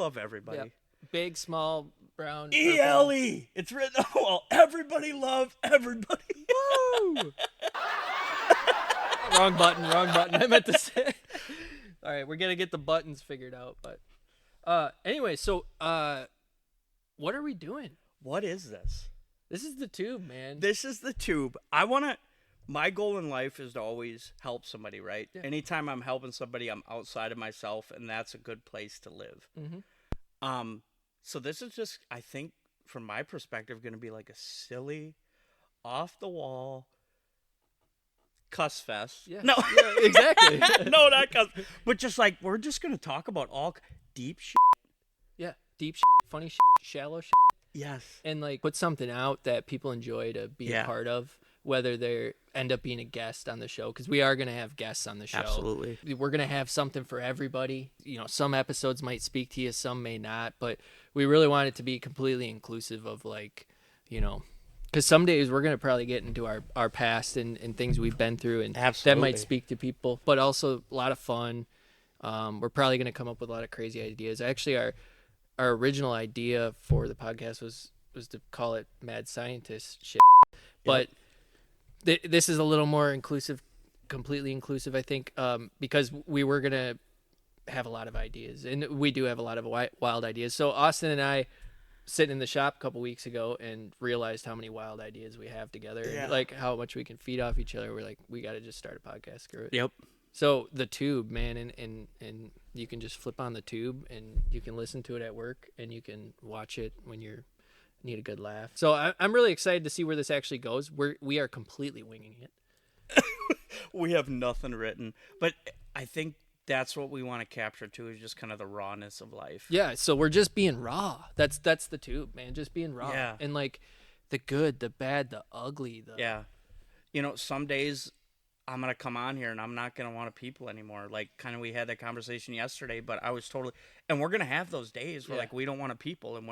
love everybody. Yep. Big, small, brown. ELE. It's written. Well, everybody love everybody. Woo! Wrong button. I meant to say. All right, we're gonna get the buttons figured out, but anyway, so what are we doing? What is this? This is the Toob, man. This is the Toob. My goal in life is to always help somebody, right? Yeah. Anytime I'm helping somebody, I'm outside of myself, and that's a good place to live. Mm-hmm. So this is just, I think, from my perspective, going to be like a silly, off-the-wall cuss fest. Yeah. No. Yeah, exactly. No, not cuss. But just like, we're just going to talk about all deep shit. Yeah, deep shit, funny shit, shallow shit. Yes. And like put something out that people enjoy to be a part of, whether they end up being a guest on the show, because we are going to have guests on the show. Absolutely. We're going to have something for everybody. You know, some episodes might speak to you, some may not, but we really want it to be completely inclusive of, like, you know, because some days we're going to probably get into our past and things we've been through, and that might speak to people, but also a lot of fun. We're probably going to come up with a lot of crazy ideas. Actually, our original idea for the podcast was to call it Mad Scientist shit, but this is a little more inclusive, completely inclusive, I think, because we were going to have a lot of ideas, and we do have a lot of wild ideas. So Austin and I sitting in the shop a couple weeks ago and realized how many wild ideas we have together, and like how much we can feed off each other. We're like, we got to just start a podcast. Screw it. Yep. So the Toob, man, and you can just flip on the Toob and you can listen to it at work, and you can watch it when you need a good laugh. So I'm really excited to see where this actually goes. We are completely winging it. We have nothing written, but I think that's what we want to capture too, is just kind of the rawness of life. Yeah, so we're just being raw. That's the Toob, man, just being raw. Yeah. And like the good, the bad, the ugly, Yeah. You know, some days I'm going to come on here and I'm not going to want to people anymore. Like, kind of, we had that conversation yesterday, but I was totally, and we're going to have those days where like we don't want to people, and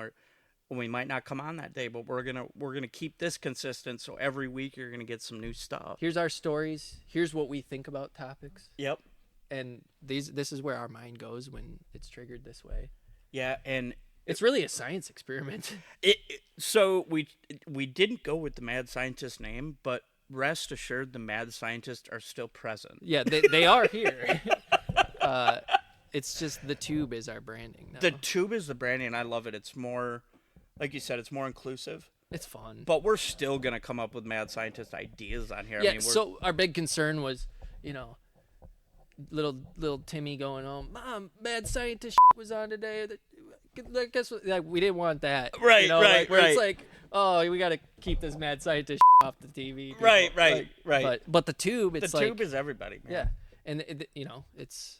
we might not come on that day, but we're going to keep this consistent. So every week you're going to get some new stuff. Here's our stories. Here's what we think about topics. Yep. And this is where our mind goes when it's triggered this way. Yeah. And it's really a science experiment. So we didn't go with the Mad Scientist name, but rest assured the Mad Scientists are still present. Yeah, they are here. It's just the Toob is our branding now. The Toob is the branding, and I love it. It's more, like you said, it's more inclusive. It's fun. But we're still going to come up with Mad Scientist ideas on here. Yeah, I mean, so our big concern was, you know, little Timmy going home, Mom, Mad Scientist was on today. Guess what? Like, we didn't want that. Right, you know, right, like, where right. It's like, oh, we got to keep this Mad Scientist off the TV. People. Right. But the Toob, it's like... The Toob is everybody, man. Yeah, and, you know, that's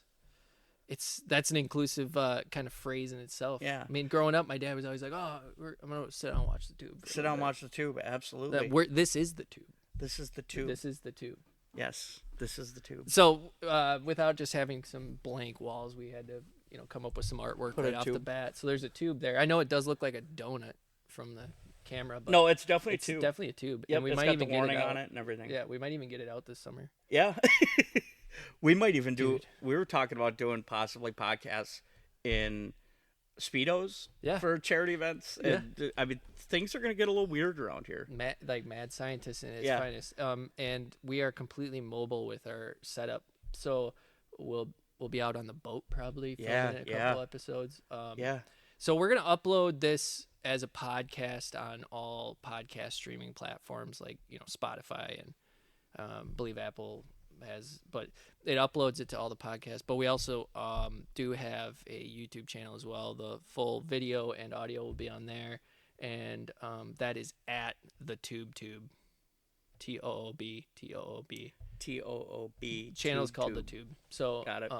an inclusive kind of phrase in itself. Yeah. I mean, growing up, my dad was always like, oh, I'm going to sit down and watch the Toob. Sit down and watch the Toob, absolutely. This is the Toob. This is the Toob. This is the Toob. Yes, this is the Toob. So, without just having some blank walls, we had to, you know, come up with some artwork right off the bat. So there's a Toob there. I know it does look like a donut from the camera, but no, it's definitely a Toob. Definitely a Toob. Yep, and we it's might got even the warning get it out. on it and everything. Yeah, we might even get it out this summer. Yeah. We might even do. We were talking about doing possibly podcasts in Speedos for charity events. And I mean, things are going to get a little weird around here. Mad Scientist in its finest. And we are completely mobile with our setup. So we'll be out on the boat probably filming a couple episodes. So we're going to upload this as a podcast on all podcast streaming platforms like, you know, Spotify and I believe Apple has, but it uploads it to all the podcasts. But we also do have a YouTube channel as well. The full video and audio will be on there, and that is at the Toob. TOOB. Channel is called the Toob. So got it.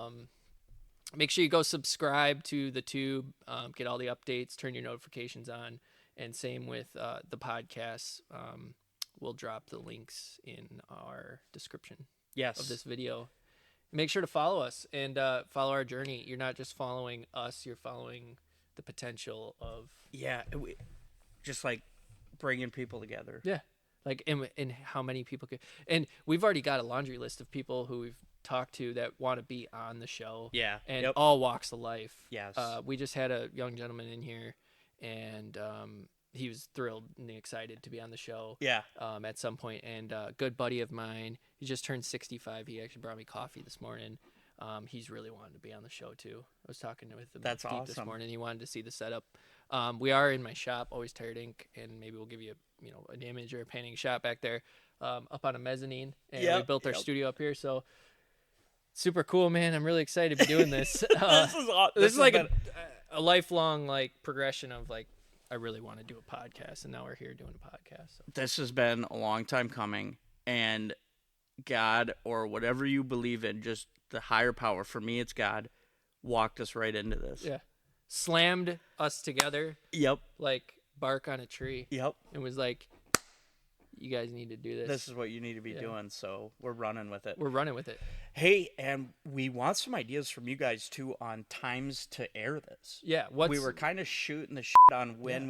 Make sure you go subscribe to the Toob, get all the updates, turn your notifications on, and same with the podcasts. We'll drop the links in our description. Of this video. Make sure to follow us and follow our journey. You're not just following us, you're following the potential of just like bringing people together. Like and how many people could, and we've already got a laundry list of people who we've talk to that want to be on the show. Yeah. And all walks of life. Yes. We just had a young gentleman in here, and he was thrilled and excited to be on the show. Yeah. At some point, and a good buddy of mine, he just turned 65. He actually brought me coffee this morning. He's really wanted to be on the show too. I was talking with him That's awesome. this morning. He wanted to see the setup. We are in my shop, Always Tired Ink, and maybe we'll give you an image or a painting shop back there, up on a mezzanine. And we built our studio up here, so super cool, man. I'm really excited to be doing this. This is like a lifelong like progression of like, I really want to do a podcast, and now we're here doing a podcast. So. This has been a long time coming, and God, or whatever you believe in, just the higher power, for me it's God, walked us right into this. Yeah. Slammed us together. Yep. Like bark on a tree. Yep. And was like, you guys need to do this. This is what you need to be doing, so we're running with it. We're running with it. Hey, and we want some ideas from you guys, too, on times to air this. Yeah. We were kind of shooting the shit on when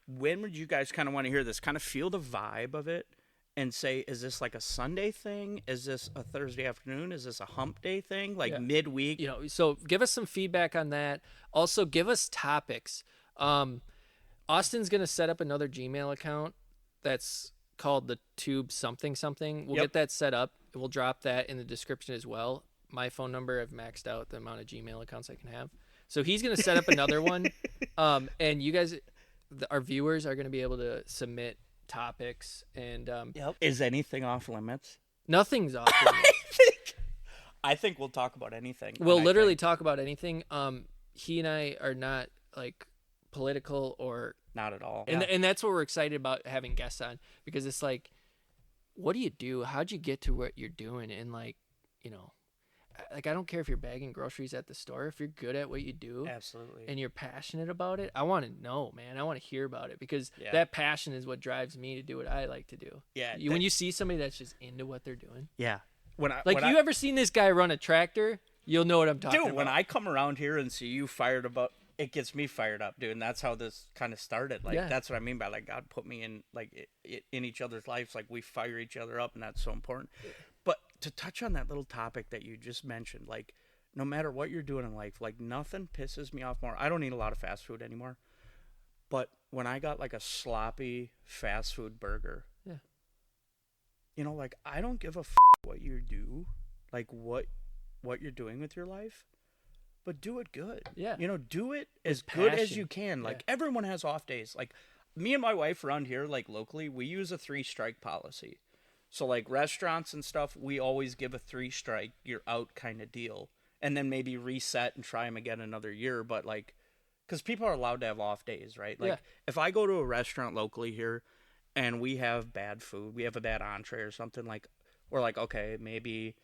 when would you guys kind of want to hear this? Kind of feel the vibe of it and say, is this like a Sunday thing? Is this a Thursday afternoon? Is this a hump day thing? Like midweek? So give us some feedback on that. Also, give us topics. Austin's going to set up another Gmail account that's called the Toob something. We'll get that set up. We'll drop that in the description as well. My phone number, I've maxed out the amount of Gmail accounts I can have. So he's going to set up another one. And you guys, our viewers, are going to be able to submit topics. And Is anything off limits? Nothing's off limits. I think we'll talk about anything. We'll literally talk about anything. He and I are not like political or not at all. And that's what we're excited about having guests on, because it's like, what do you do? How'd you get to what you're doing? And like, I don't care if you're bagging groceries at the store. If you're good at what you do, absolutely, and you're passionate about it, I want to know, man. I want to hear about it, because that passion is what drives me to do what I like to do. Yeah. When you see somebody that's just into what they're doing. Yeah. You ever seen this guy run a tractor? You'll know what I'm talking about. Dude, when I come around here and see you fired about, it gets me fired up, dude. And that's how this kind of started. Like, that's what I mean by, like, God put me in, like, in each other's lives. Like, we fire each other up, and that's so important. But to touch on that little topic that you just mentioned, like, no matter what you're doing in life, like, nothing pisses me off more. I don't eat a lot of fast food anymore. But when I got, like, a sloppy fast food burger, like, I don't give a what you do, like, what you're doing with your life. But do it good. Yeah. Do it as good as you can. Like, everyone has off days. Like, me and my wife around here, like, locally, we use a 3-strike policy. So, like, restaurants and stuff, we always give a 3-strike, you're out kind of deal. And then maybe reset and try them again another year. But, like, because people are allowed to have off days, right? Like, if I go to a restaurant locally here and we have bad food, we have a bad entree or something, like, we're like, okay, maybe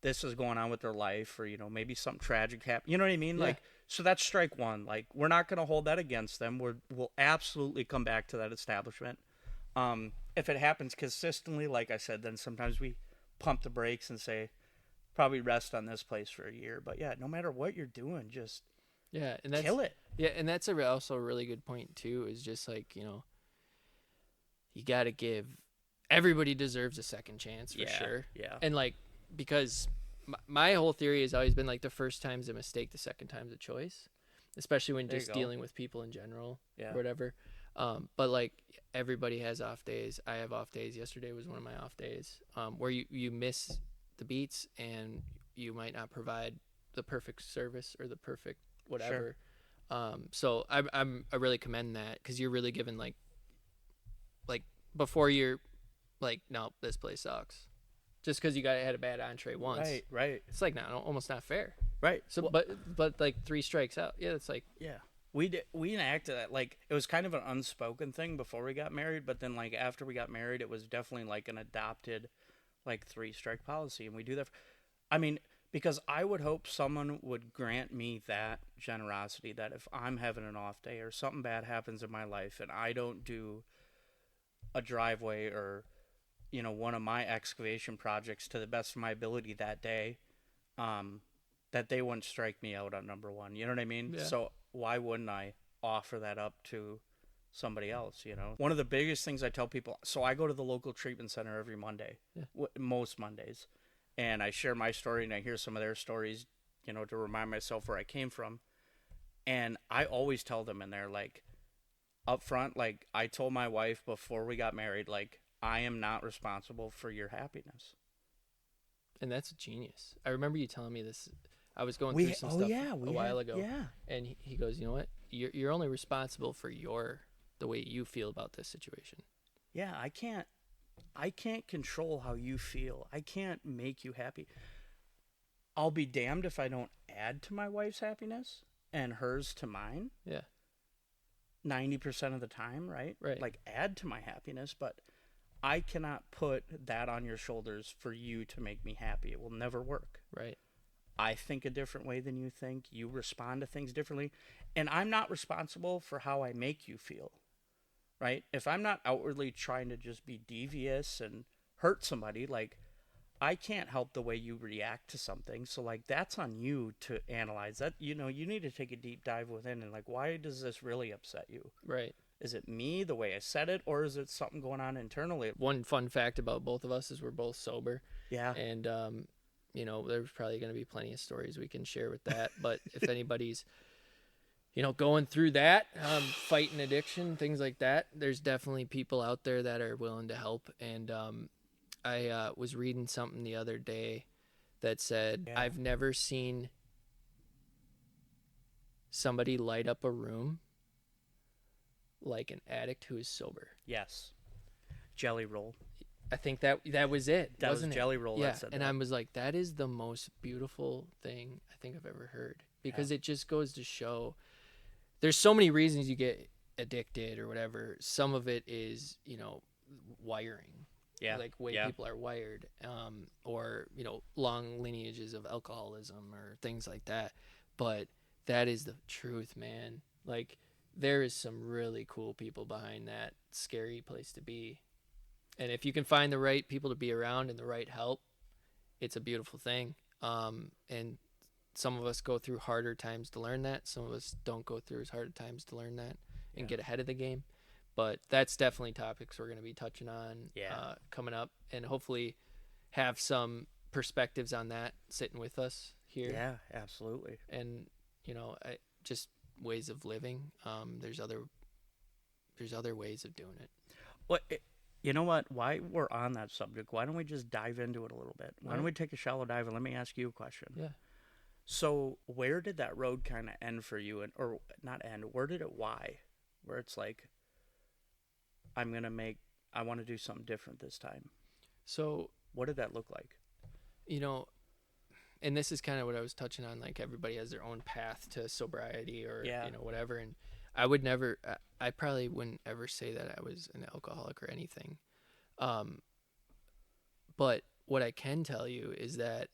this is going on with their life, or, maybe something tragic happened. You know what I mean? Like, so that's strike one. Like, we're not going to hold that against them. We'll absolutely come back to that establishment. If it happens consistently, like I said, then sometimes we pump the brakes and say, probably rest on this place for a year. But no matter what you're doing, just and that's, kill it. Yeah, and that's also a really good point too, is just like, you got to give, everybody deserves a second chance for sure. Yeah. And like, because my whole theory has always been like, the first time's a mistake, the second time's a choice, especially when just dealing with people in general or whatever. But like, everybody has off days. I have off days. Yesterday was one of my off days, where you miss the beats and you might not provide the perfect service or the perfect whatever. Sure. So I really commend that, because you're really giving like before you're like, no, this place sucks. Just because you had a bad entree once, right? It's like almost not fair, right? So, but like 3 strikes out, it's like we enacted that, like, it was kind of an unspoken thing before we got married, but then like after we got married, it was definitely like an adopted, like, 3-strike policy, and we do that. Because I would hope someone would grant me that generosity, that if I'm having an off day or something bad happens in my life and I don't do a driveway or one of my excavation projects to the best of my ability that day, that they wouldn't strike me out on number one. You know what I mean? Yeah. So why wouldn't I offer that up to somebody else? One of the biggest things I tell people, so I go to the local treatment center every Monday, most Mondays, and I share my story and I hear some of their stories, to remind myself where I came from. And I always tell them in there, like, up front, like, I told my wife before we got married, like, I am not responsible for your happiness. And that's genius. I remember you telling me this. I was going through some stuff a while ago. Yeah. And he goes, you know what? You're only responsible for the way you feel about this situation. Yeah, I can't control how you feel. I can't make you happy. I'll be damned if I don't add to my wife's happiness and hers to mine. Yeah. 90% of the time, right? Right. Like, add to my happiness, but I cannot put that on your shoulders for you to make me happy. It will never work. Right. I think a different way than you think. You respond to things differently. And I'm not responsible for how I make you feel, right? If I'm not outwardly trying to just be devious and hurt somebody, like, I can't help the way you react to something. So, like, that's on you to analyze that. You need to take a deep dive within and, like, why does this really upset you? Right. Is it me, the way I said it, or is it something going on internally? One fun fact about both of us is we're both sober. Yeah. And, there's probably going to be plenty of stories we can share with that. But if anybody's, going through that, fighting addiction, things like that, there's definitely people out there that are willing to help. And I was reading something the other day that said, I've never seen somebody light up a room like an addict who is sober. Yes. Jelly Roll. I think that was it. That wasn't was Jelly Roll Yeah. that said And that. I was like, that is the most beautiful thing I think I've ever heard. Because it just goes to show there's so many reasons you get addicted or whatever. Some of it is, wiring. Yeah. Like way people are wired. Or, long lineages of alcoholism or things like that. But that is the truth, man. Like, there is some really cool people behind that scary place to be. And if you can find the right people to be around and the right help, it's a beautiful thing. And some of us go through harder times to learn that. Some of us don't go through as hard times to learn that and get ahead of the game. But that's definitely topics we're going to be touching on coming up, and hopefully have some perspectives on that sitting with us here. Yeah, absolutely. And, just ways of living. There's other ways of doing it. Well, you know what? Why we're on that subject, why don't we just dive into it a little bit? Why don't we take a shallow dive and let me ask you a question? Yeah. So where did that road kind of end for you? Or not end, where did it why? Where it's like, I want to do something different this time. So what did that look like? And this is kind of what I was touching on, like everybody has their own path to sobriety or, whatever. And I probably wouldn't ever say that I was an alcoholic or anything. But what I can tell you is that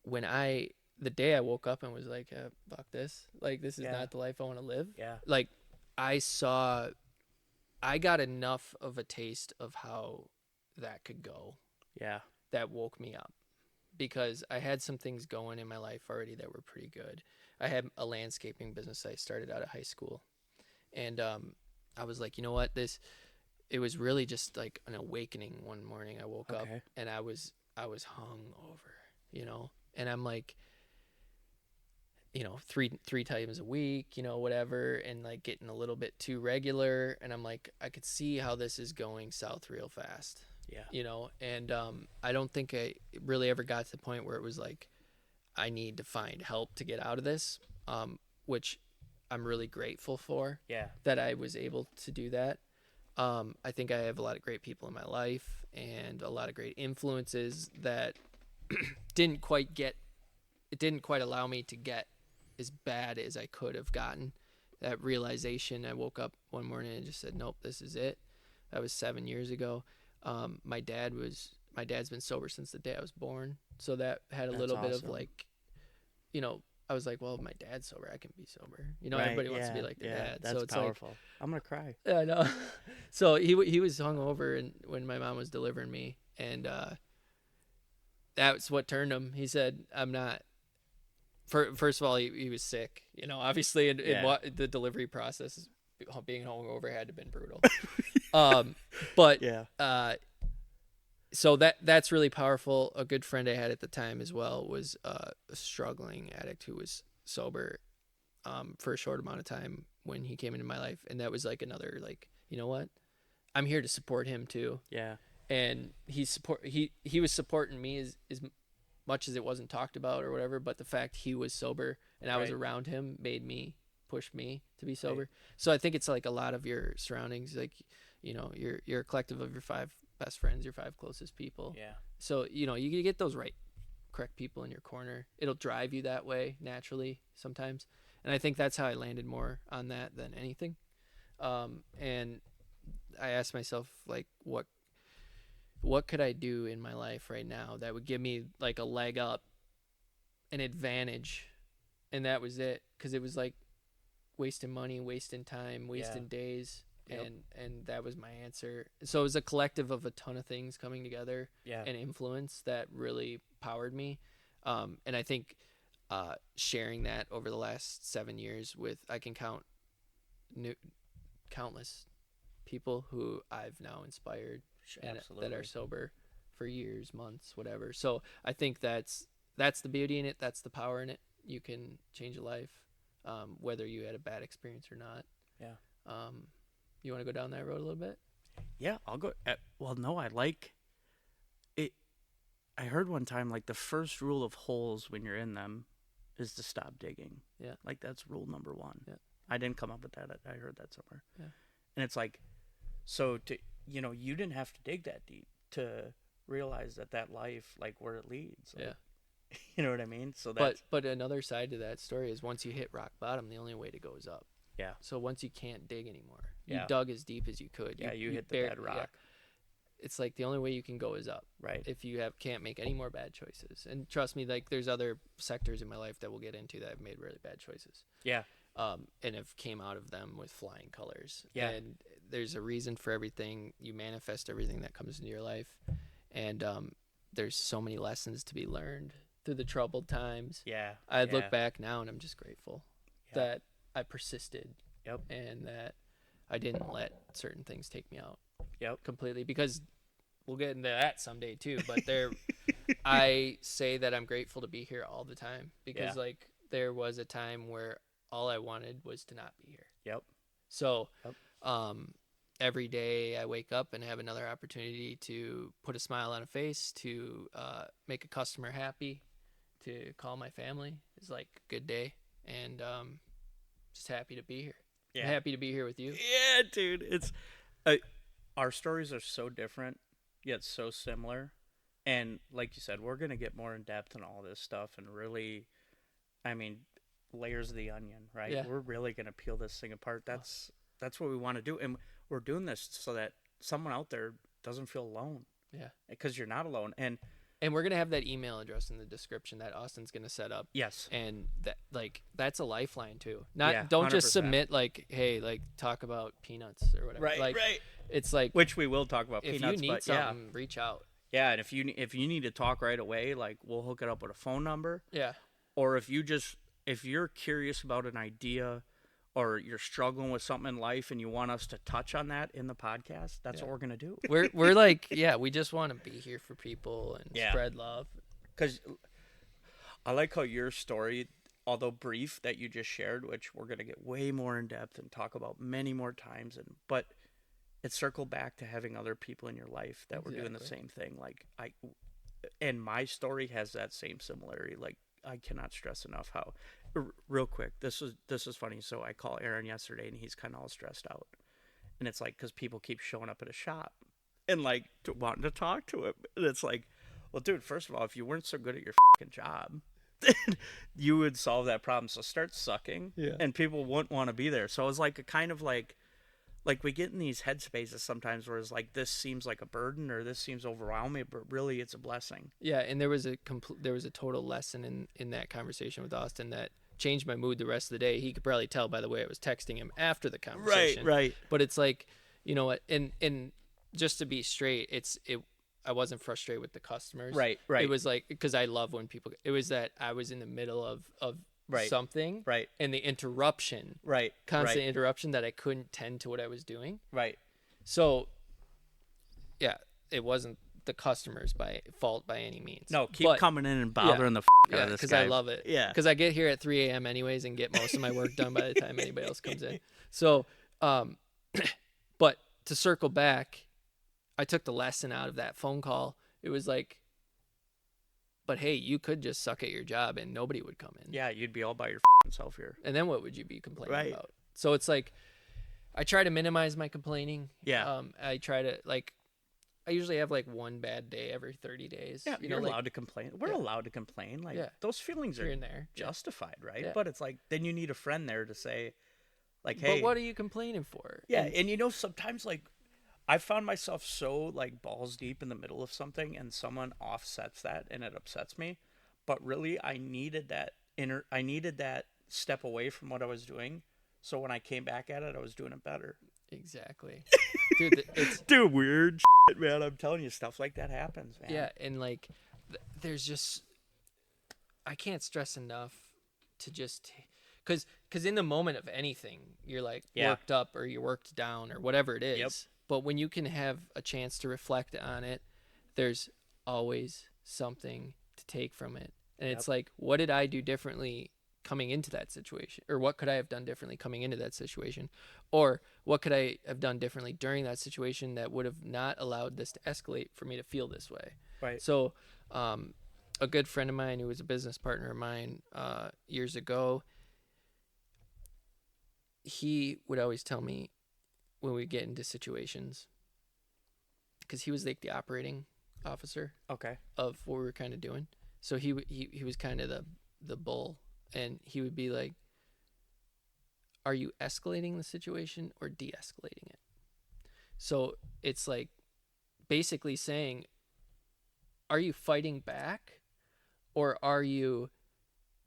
the day I woke up and was like, fuck this, like, this is not the life I want to live. Yeah. Like, I got enough of a taste of how that could go. Yeah. That woke me up. Because I had some things going in my life already that were pretty good. I had a landscaping business I started out of high school. And I was like, you know what? It was really just like an awakening one morning. I woke up and I was hung over, And I'm like, three times a week, whatever, and like getting a little bit too regular. And I'm like, I could see how this is going south real fast. Yeah. And I don't think I really ever got to the point where it was like, I need to find help to get out of this, which I'm really grateful for. Yeah. That I was able to do that. I think I have a lot of great people in my life and a lot of great influences that didn't quite allow me to get as bad as I could have gotten. That realization, I woke up one morning and just said, nope, this is it. That was 7 years ago. My dad's been sober since the day I was born. So that had a little bit of like, I was like, well, if my dad's sober, I can be sober. Everybody wants to be like their dad. That's so it's powerful. like, I'm going to cry. Yeah, I know. So he was hungover and when my mom was delivering me, and that's what turned him. He said, I'm not. First of all, he was sick. Obviously, in the delivery process, being hungover had to have been brutal. But so that's really powerful. A good friend I had at the time as well was a struggling addict who was sober for a short amount of time when he came into my life, and that was like another, like, you know what, I'm here to support him too. Yeah. And he was supporting me as much as it wasn't talked about or whatever, but the fact he was sober and I was around him pushed me to be sober. Right. So I think it's like a lot of your surroundings, like, you know, you're a collective of your 5 best friends, your 5 closest people. Yeah. So, you know, you get those correct people in your corner. It'll drive you that way naturally sometimes. And I think that's how I landed more on that than anything. And I asked myself, like, what could I do in my life right now that would give me like a leg up, an advantage? And that was it. Cause it was like wasting money, wasting time, wasting days. Yep. And that was my answer. So it was a collective of a ton of things coming together and influence that really powered me. And I think, sharing that over the last 7 years with, I can count countless people who I've now inspired and that are sober for years, months, whatever. So I think that's the beauty in it. That's the power in it. You can change a life, whether you had a bad experience or not. Yeah. You want to go down that road a little bit? Yeah, I'll go. Well, no, I like it. I heard one time, like, the first rule of holes when you're in them is to stop digging. Yeah. Like, that's rule number 1. Yeah. I didn't come up with that. I heard that somewhere. Yeah. And it's like, so you didn't have to dig that deep to realize that life, like, where it leads. Like, yeah. You know what I mean? So that's... But another side to that story is once you hit rock bottom, the only way to go is up. Yeah. So once you can't dig anymore, you dug as deep as you could. Yeah, you hit the bedrock. Yeah. It's like the only way you can go is up. Right. If you can't make any more bad choices. And trust me, like, there's other sectors in my life that we'll get into that have made really bad choices. Yeah. And have came out of them with flying colors. Yeah. And there's a reason for everything. You manifest everything that comes into your life. And there's so many lessons to be learned through the troubled times. Yeah. I look back now and I'm just grateful that I persisted. Yep. And that I didn't let certain things take me out. Yep. Completely, because we'll get into that someday too. But I say that I'm grateful to be here all the time because like there was a time where all I wanted was to not be here. Yep. So, every day I wake up and have another opportunity to put a smile on a face, to make a customer happy, to call my family is like a good day, and just happy to be here. Yeah. I'm happy to be here with you. Yeah, dude. It's our stories are so different yet so similar, and like you said, we're gonna get more in depth in all this stuff and really, I mean, layers of the onion, right? Yeah. We're really gonna peel this thing apart. That's what we want to do, and we're doing this so that someone out there doesn't feel alone. Yeah, because you're not alone, and we're gonna have that email address in the description that Austin's gonna set up. Yes, and that's a lifeline too. Don't just submit like, hey, like talk about peanuts or whatever. Right, like, right. It's like, which we will talk about peanuts. If you need something, reach out. Yeah, and if you need to talk right away, like we'll hook it up with a phone number. Yeah. Or if you're curious about an idea, or you're struggling with something in life and you want us to touch on that in the podcast, that's what we're gonna do. We're like, we just want to be here for people and spread love. Because I like how your story, although brief, that you just shared, which we're gonna get way more in depth and talk about many more times, but it circled back to having other people in your life that were doing the same thing. Like and my story has that same similarity. Like I cannot stress enough how. Real quick, this is funny. So I call Aaron yesterday, and he's kind of all stressed out, and it's like because people keep showing up at a shop and like wanting to talk to him, and it's like, well, dude, first of all, if you weren't so good at your fucking job, then you would solve that problem. So start sucking, and people wouldn't want to be there. So it was like a kind of like we get in these headspaces sometimes where it's like this seems like a burden or this seems overwhelming, but really it's a blessing. Yeah, and there was a total lesson in that conversation with Austin that changed my mood the rest of the day. He could probably tell by the way I was texting him after the conversation. Right. But it's like, you know what, and just to be straight, I wasn't frustrated with the customers. Right. It was like, because I love when people, it was that I was in the middle of something, and the interruption, constant interruption that I couldn't tend to what I was doing, right. So yeah, it wasn't the customers by fault by any means. No, keep coming in and bothering the out of this because guy. I love it. Yeah, because I get here at 3 a.m. anyways and get most of my work done by the time anybody else comes in. So, but to circle back, I took the lesson out of that phone call. It was like, but hey, you could just suck at your job and nobody would come in. Yeah, you'd be all by your self here. And then what would you be complaining about? So it's like, I try to minimize my complaining. Yeah. I try to, like, I usually have like one bad day every 30 days. Yeah, you're like, allowed to complain. We're allowed to complain. Like, those feelings are here and there. justified, right? Yeah. But it's like, then you need a friend there to say, like, hey. But what are you complaining for? Yeah, and you know, sometimes, like, I found myself so, like, balls deep in the middle of something and someone offsets that and it upsets me. But really, I needed that step away from what I was doing. So when I came back at it, I was doing it better. Exactly. Dude, it's dude, weird shit, man. I'm telling you, stuff like that happens, man. Yeah, and like there's just, I can't stress enough to just, because in the moment of anything, you're like worked up or you're worked down or whatever it is. Yep. But when you can have a chance to reflect on it, there's always something to take from it. And it's like, what did I do differently coming into that situation? Or what could I have done differently coming into that situation? Or what could I have done differently during that situation that would have not allowed this to escalate for me to feel this way? Right. So a good friend of mine who was a business partner of mine years ago, he would always tell me when we get into situations, because he was like the operating officer of what we were kind of doing. So he was kind of the bull, and he would be like, are you escalating the situation or de-escalating it? So it's like basically saying, are you fighting back or are you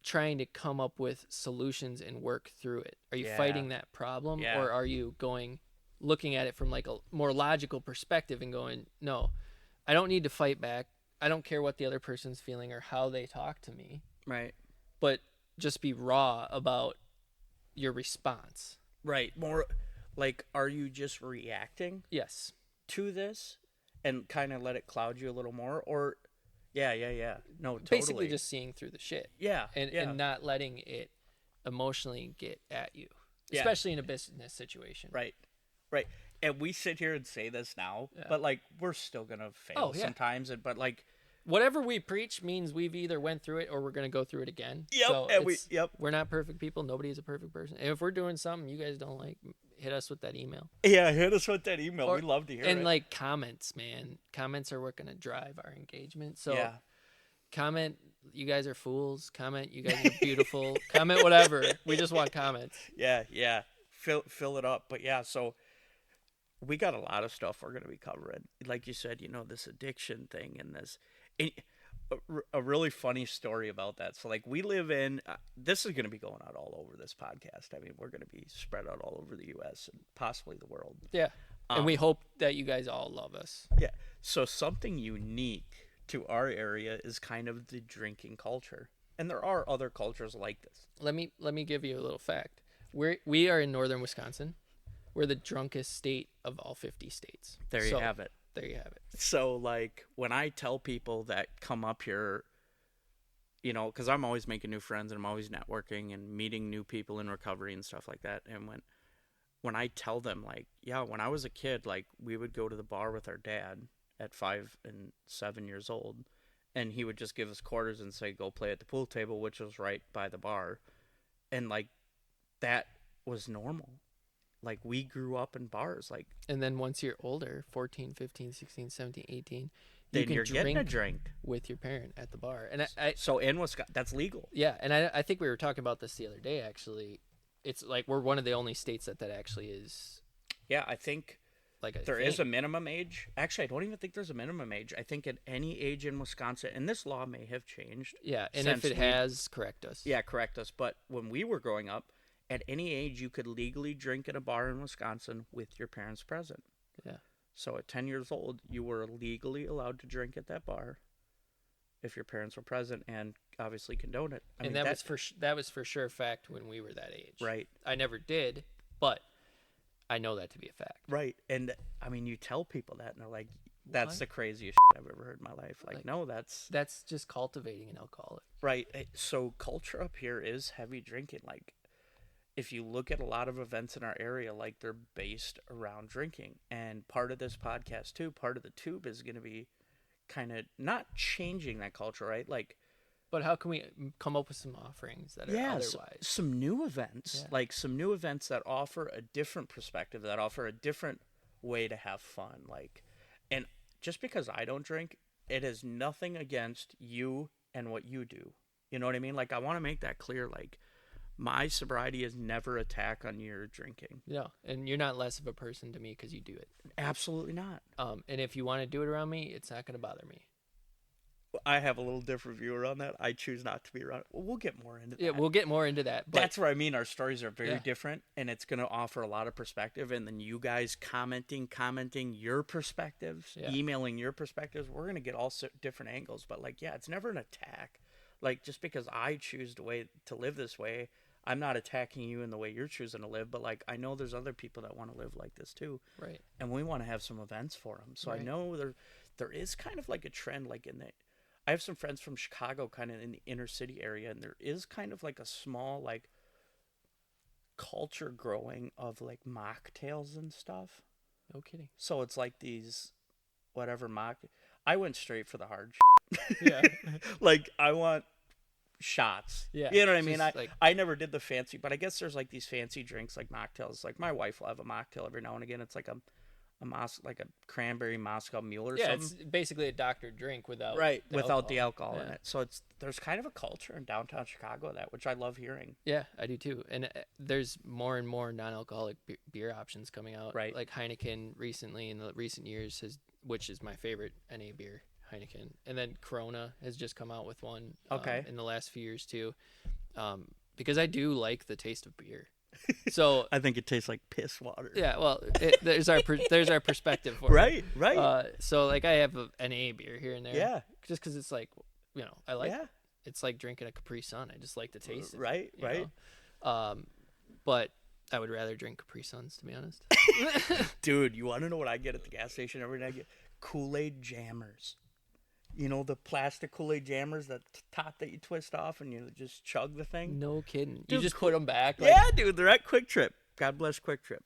trying to come up with solutions and work through it? Are you fighting that problem or are you looking at it from like a more logical perspective and going, no, I don't need to fight back. I don't care what the other person's feeling or how they talk to me. Right. But just be raw about your response. Right. More like, are you just reacting? Yes. To this and kind of let it cloud you a little more? Or, yeah. No, totally. Basically just seeing through the shit. Yeah. And not letting it emotionally get at you, especially in a business situation. Right. And we sit here and say this now, but like we're still gonna fail sometimes. But like whatever we preach means we've either went through it or we're gonna go through it again. Yep. So and we're not perfect people. Nobody is a perfect person. And if we're doing something you guys don't like, hit us with that email. Yeah, hit us with that email. We'd love to hear it. And like comments, man. Comments are what gonna drive our engagement. So comment, you guys are fools. Comment, you guys are beautiful. Comment whatever. We just want comments. Yeah. Fill it up. But yeah, so we got a lot of stuff we're going to be covering. Like you said, you know, this addiction thing and this. And a really funny story about that. So, like, we live in. This is going to be going out all over this podcast. I mean, we're going to be spread out all over the U.S. and possibly the world. Yeah. And we hope that you guys all love us. Yeah. So, something unique to our area is kind of the drinking culture. And there are other cultures like this. Let me give you a little fact. We are in northern Wisconsin. We're the drunkest state of all 50 states. There you have it. So, like, when I tell people that come up here, you know, because I'm always making new friends and I'm always networking and meeting new people in recovery and stuff like that. And when I tell them, like, yeah, when I was a kid, like, we would go to the bar with our dad at 5 and 7 years old, and he would just give us quarters and say, go play at the pool table, which was right by the bar. And, like, that was normal. Like, we grew up in bars. Like, and then once you're older, 14, 15, 16, 17, 18, then you're getting a drink with your parent at the bar. And so in Wisconsin, that's legal. Yeah, and I think we were talking about this the other day, actually. It's like we're one of the only states that actually is. Yeah, I think there is a minimum age. Actually, I don't even think there's a minimum age. I think at any age in Wisconsin, and this law may have changed. Yeah, and if it has, correct us. Yeah, correct us. But when we were growing up, at any age, you could legally drink at a bar in Wisconsin with your parents present. Yeah. So at 10 years old, you were legally allowed to drink at that bar if your parents were present and obviously condone it. I mean, that was for sure a fact when we were that age. Right. I never did, but I know that to be a fact. Right. And, I mean, you tell people that, and they're like, That's What? the craziest shit I've ever heard in my life. Like, Like, no, that's just cultivating an alcoholic. right. So culture up here is heavy drinking. Like, if you look at a lot of events in our area, like they're based around drinking. And part of this podcast too, part of the Toob is going to be kind of not changing that culture, right? Like, But how can we come up with some offerings that are otherwise? some new events, like some new events that offer a different perspective, that offer a different way to have fun. Like, and just because I don't drink, it is nothing against you and what you do. You know what I mean? Like, I want to make that clear. Like, my sobriety is never attack on your drinking. Yeah, and you're not less of a person to me because you do it. Absolutely not. And if you want to do it around me, it's not going to bother me. I have a little different view around that. I choose not to be around. We'll get more into that. Yeah, we'll get more into that. But That's where I mean our stories are very different, and it's going to offer a lot of perspective. And then you guys commenting your perspectives, emailing your perspectives. We're going to get all different angles. But like, yeah, it's never an attack. Like, just because I choose to live this way, I'm not attacking you in the way you're choosing to live. But like, I know there's other people that want to live like this too, right? And we want to have some events for them. So I know there is kind of like a trend, like in the. I have some friends from Chicago kind of in the inner city area, and there is kind of like a small like culture growing of like mocktails and stuff. No kidding. So it's like these whatever I went straight for the hard Yeah. Like, I want shots. Yeah. You know what I mean? Like, I never did the fancy, but I guess there's like these fancy drinks like mocktails. Like, my wife will have a mocktail every now and again. It's like a cranberry Moscow Mule or something. It's basically a doctored drink without the alcohol in it. So there's kind of a culture in downtown Chicago which I love hearing. Yeah, I do too. And there's more and more non-alcoholic beer options coming out. Right. Like Heineken recently in the recent years which is my favorite NA beer, Heineken. And then Corona has just come out with one in the last few years too. Because I do like the taste of beer. So I think it tastes like piss water. Yeah, well, there's our perspective for it. Right. So like, I have a NA beer here and there. Yeah. Just because it's like, I like. Yeah. It's like drinking a Capri Sun. I just like the taste. Right. But I would rather drink Capri Suns, to be honest. Dude, you want to know what I get at the gas station every night? I get Kool-Aid jammers. You know, the plastic Kool-Aid jammers, the top that you twist off and you just chug the thing? No kidding. Dude, you just put them back? Like... Yeah, dude. They're at Quick Trip. God bless Quick Trip.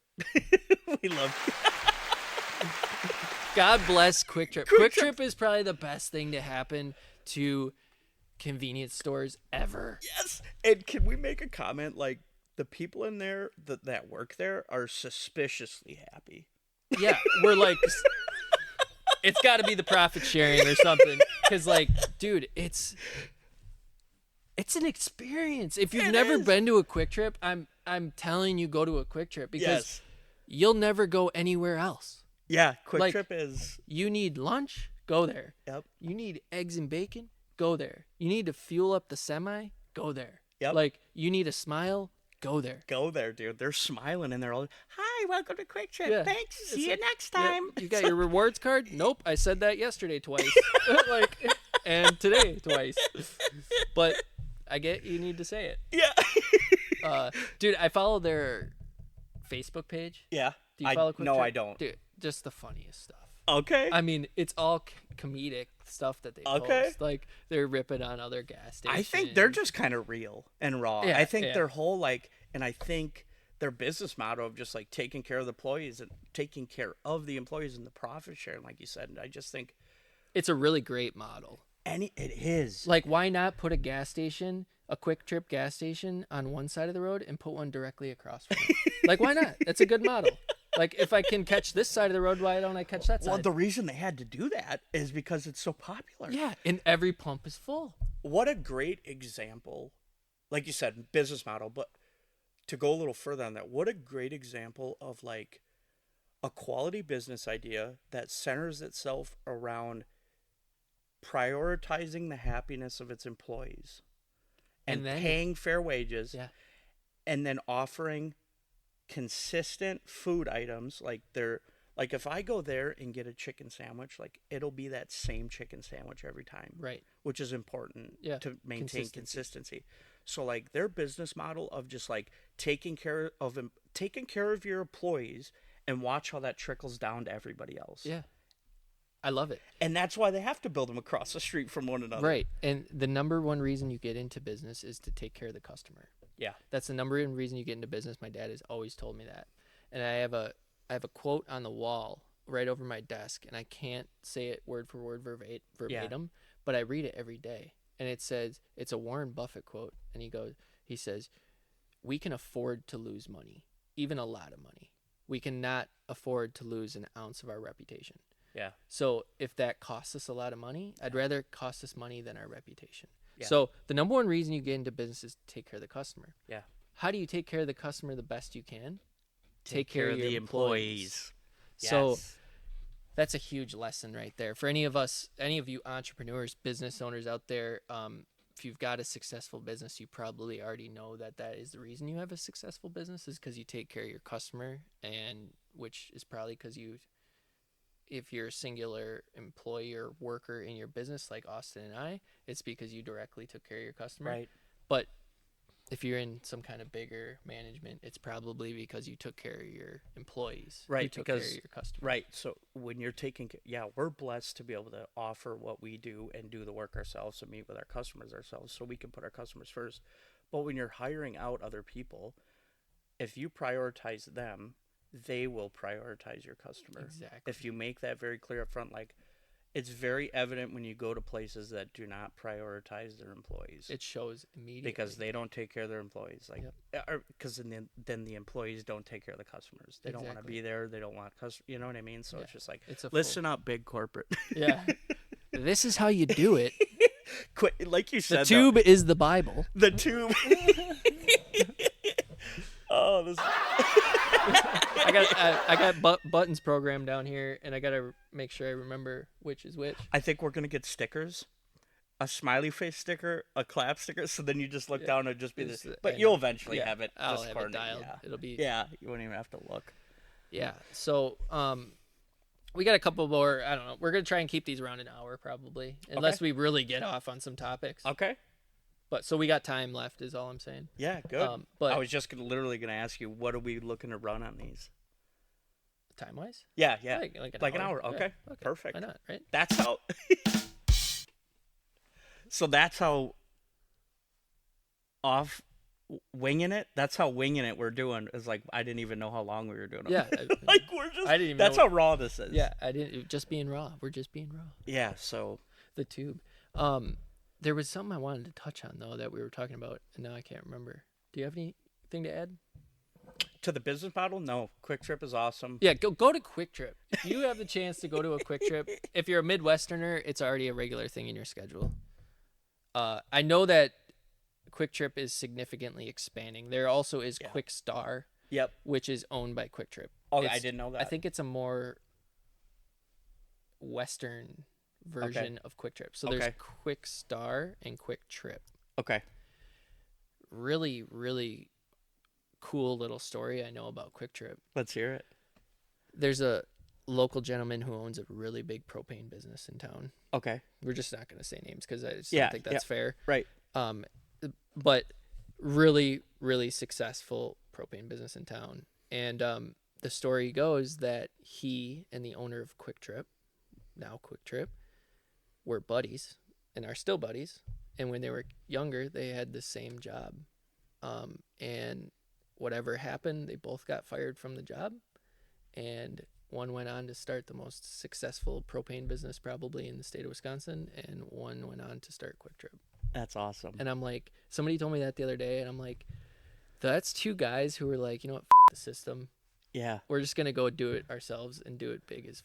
We love you. God bless Quick Trip. Quick Trip is probably the best thing to happen to convenience stores ever. Yes. And can we make a comment? Like, the people in there that work there are suspiciously happy. Yeah. We're like... It's got to be the profit sharing or something, because like, dude, it's an experience. If you've never been to a Quick Trip, I'm telling you, go to a Quick Trip, because you'll never go anywhere else. Yeah, Quick Trip is. You need lunch, go there. Yep. You need eggs and bacon, go there. You need to fuel up the semi, go there. Yep. Like, you need a smile, go there. Go there, dude. They're smiling and they're all, hi, welcome to Quick Trip. Yeah. Thanks. See you next time. Yeah. You got your rewards card? Nope. I said that yesterday twice. And today twice. But I get you need to say it. Yeah. Dude, I follow their Facebook page. Yeah. Do you follow Quick No, Trip? I don't. Dude, just the funniest stuff. Okay. I mean, it's all comedic stuff that they post. Like, they're ripping on other gas stations. I think they're just kind of real and raw. Yeah, I think their whole, like, and I think their business model of just, like, taking care of the employees and taking care of the employees and the profit sharing, like you said, and I just think it's a really great model. And it is. Like, why not put a gas station, a Quick Trip gas station on one side of the road and put one directly across from it? Like, why not? That's a good model. Like, if I can catch this side of the road, why don't I catch that side? Well, the reason they had to do that is because it's so popular. Yeah, and every pump is full. What a great example. Like you said, business model, but to go a little further on that, what a great example of, like, a quality business idea that centers itself around prioritizing the happiness of its employees and then, paying fair wages, and then offering consistent food items. Like, if I go there and get a chicken sandwich, like, it'll be that same chicken sandwich every time, right? Which is important to maintain consistency. So, like, their business model of just, like, taking care of your employees and watch how that trickles down to everybody else. Yeah, I love it. And that's why they have to build them across the street from one another. Right. And the number one reason you get into business is to take care of the customer. Yeah. That's the number one reason you get into business. My dad has always told me that. And I have a quote on the wall right over my desk, and I can't say it word for word verbatim, but I read it every day. And it says, it's a Warren Buffett quote, and he says, we can afford to lose money, even a lot of money. We cannot afford to lose an ounce of our reputation. Yeah. So if that costs us a lot of money, I'd rather it cost us money than our reputation. Yeah. So the number one reason you get into business is to take care of the customer. Yeah. How do you take care of the customer the best you can? Take care of the employees. Yes. So that's a huge lesson right there. For any of you entrepreneurs, business owners out there, if you've got a successful business, you probably already know that is the reason you have a successful business is because you take care of your customer, and which is probably because if you're a singular employee or worker in your business like Austin and I, it's because you directly took care of your customer. Right. But if you're in some kind of bigger management, it's probably because you took care of your employees. Right. You took care of your customers. Right. So when you're we're blessed to be able to offer what we do and do the work ourselves and meet with our customers ourselves, so we can put our customers first. But when you're hiring out other people, if you prioritize them, they will prioritize your customer. Exactly. If you make that very clear up front, like, it's very evident when you go to places that do not prioritize their employees. It shows immediately. Because they don't take care of their employees. Because then the employees don't take care of the customers. They don't want to be there. They don't want customers. You know what I mean? So it's just like, listen up, big corporate. Yeah. This is how you do it. Like you said, the Toob is the Bible. The Toob. Oh, this. I got buttons programmed down here, and I gotta make sure I remember which is which. I think we're gonna get stickers, a smiley face sticker, a clap sticker. So then you just look down and just be this. But you'll eventually have it. I'll have it dialed. Yeah. It'll be. Yeah, you won't even have to look. Yeah. So we got a couple more. I don't know. We're gonna try and keep these around an hour probably, unless we really get off on some topics. Okay. But so we got time left, is all I'm saying. Yeah, good. But I was just literally gonna ask you, what are we looking to run on these? Time wise? Yeah. Like an hour. Okay. Yeah. Perfect. Why not? Right. That's how. So that's how. Winging it. That's how winging it we're doing. Is like I didn't even know how long we were doing it. Yeah. Like we're just. I didn't even. That's how raw this is. Yeah, I didn't. Just being raw. We're just being raw. Yeah. So the Toob. There was something I wanted to touch on though that we were talking about, and now I can't remember. Do you have anything to add? To the business model? No. Quick Trip is awesome. Yeah, go to Quick Trip. If you have the chance to go to a Quick Trip, if you're a Midwesterner, it's already a regular thing in your schedule. I know that Quick Trip is significantly expanding. There also is Quick Star. Yep. Which is owned by Quick Trip. Oh, I didn't know that. I think it's a more Western version of Quick Trip. So there's Quick Star and Quick Trip. Okay. Really, really cool little story I know about Quick Trip. Let's hear it. There's a local gentleman who owns a really big propane business in town. Okay. We're just not going to say names because I just don't think that's fair. Right. But really, really successful propane business in town. And the story goes that he and the owner of Quick Trip, now Quick Trip, were buddies and are still buddies. And when they were younger, they had the same job. And whatever happened, they both got fired from the job. And one went on to start the most successful propane business probably in the state of Wisconsin. And one went on to start Quick Trip. That's awesome. And I'm like, somebody told me that the other day. And I'm like, that's two guys who were like, you know what, the system. Yeah. We're just going to go do it ourselves and do it big as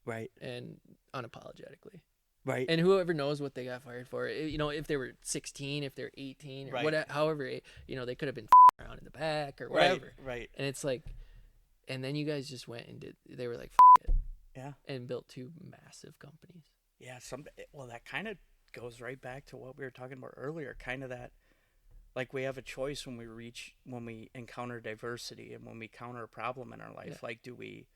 Right. And unapologetically. Right. And whoever knows what they got fired for, if they were 16, if they're 18, or whatever, however, they could have been around in the back or whatever. Right. And it's like, and then you guys just went and they were like, it. Yeah. And built two massive companies. Yeah. That kind of goes right back to what we were talking about earlier, kind of that, like we have a choice when we encounter diversity and when we counter a problem in our life. Yeah. Like, do we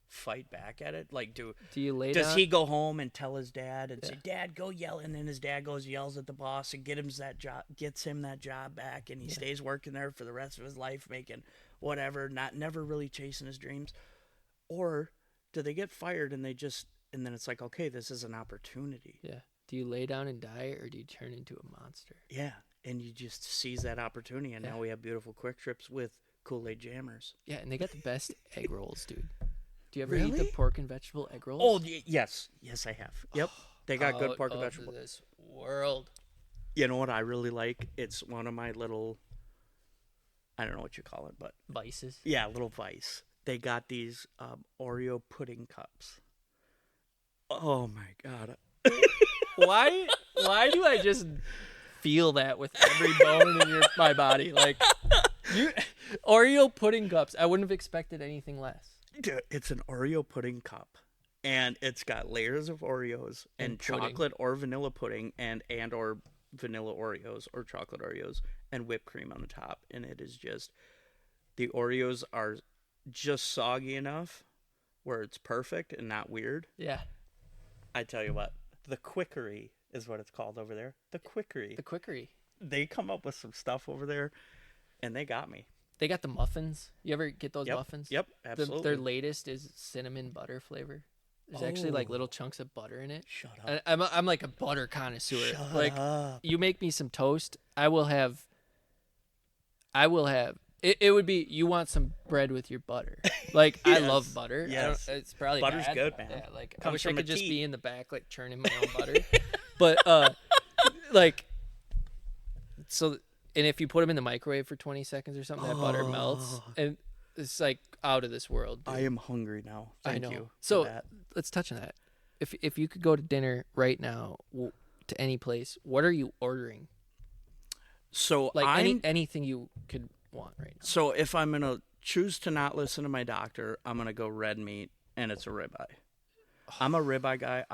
fight back at it? Like, does he go home and tell his dad and say, Dad, go yell, and then his dad yells at the boss and gets him that job back, and he stays working there for the rest of his life, making whatever, never really chasing his dreams? Or do they get fired and they just and then it's like, okay, this is an opportunity. Yeah. Do you lay down and die, or do you turn into a monster? Yeah, and you just seize that opportunity, and now we have beautiful Quick Trips with Kool-Aid jammers. Yeah, and they got the best egg rolls, dude. Do you ever Really? eat the pork and vegetable egg rolls? Oh, yes, I have. Yep, they got good pork and Out vegetable. of this world. You know what I really like? It's one of my little, I don't know what you call it, but Vices. yeah, little vice. They got these Oreo pudding cups. Oh my god. Why do I just feel that with every bone in my body? Like, Oreo pudding cups. I wouldn't have expected anything less. Dude, it's an Oreo pudding cup, and it's got layers of Oreos and chocolate or vanilla pudding and or vanilla Oreos or chocolate Oreos and whipped cream on the top. And it is just, the Oreos are just soggy enough where it's perfect and not weird. Yeah. I tell you what, the Quickery is what it's called over there. The Quickery. The Quickery. They come up with some stuff over there, and they got me. They got the muffins. You ever get those Yep. muffins? Yep, absolutely. Their latest is cinnamon butter flavor. There's actually like little chunks of butter in it. Shut up. I'm like a butter connoisseur. Shut like up. you make me some toast, I will have. It would be, you want some bread with your butter. Like, Yes. I love butter. Yes. It's probably Butter's bad. good, man. Yeah, like I Comes wish I from a could just tea. be in the back, like churning my own butter. But like, so, and if you put them in the microwave for 20 seconds or something, that butter melts, and it's like out of this world. Dude. I am hungry now. Thank I know. you. So for that. let's touch on that. If you could go to dinner right now to any place, what are you ordering? So Like anything you could want right now. So if I'm gonna choose to not listen to my doctor, I'm gonna go red meat, and it's a ribeye. I'm a ribeye guy.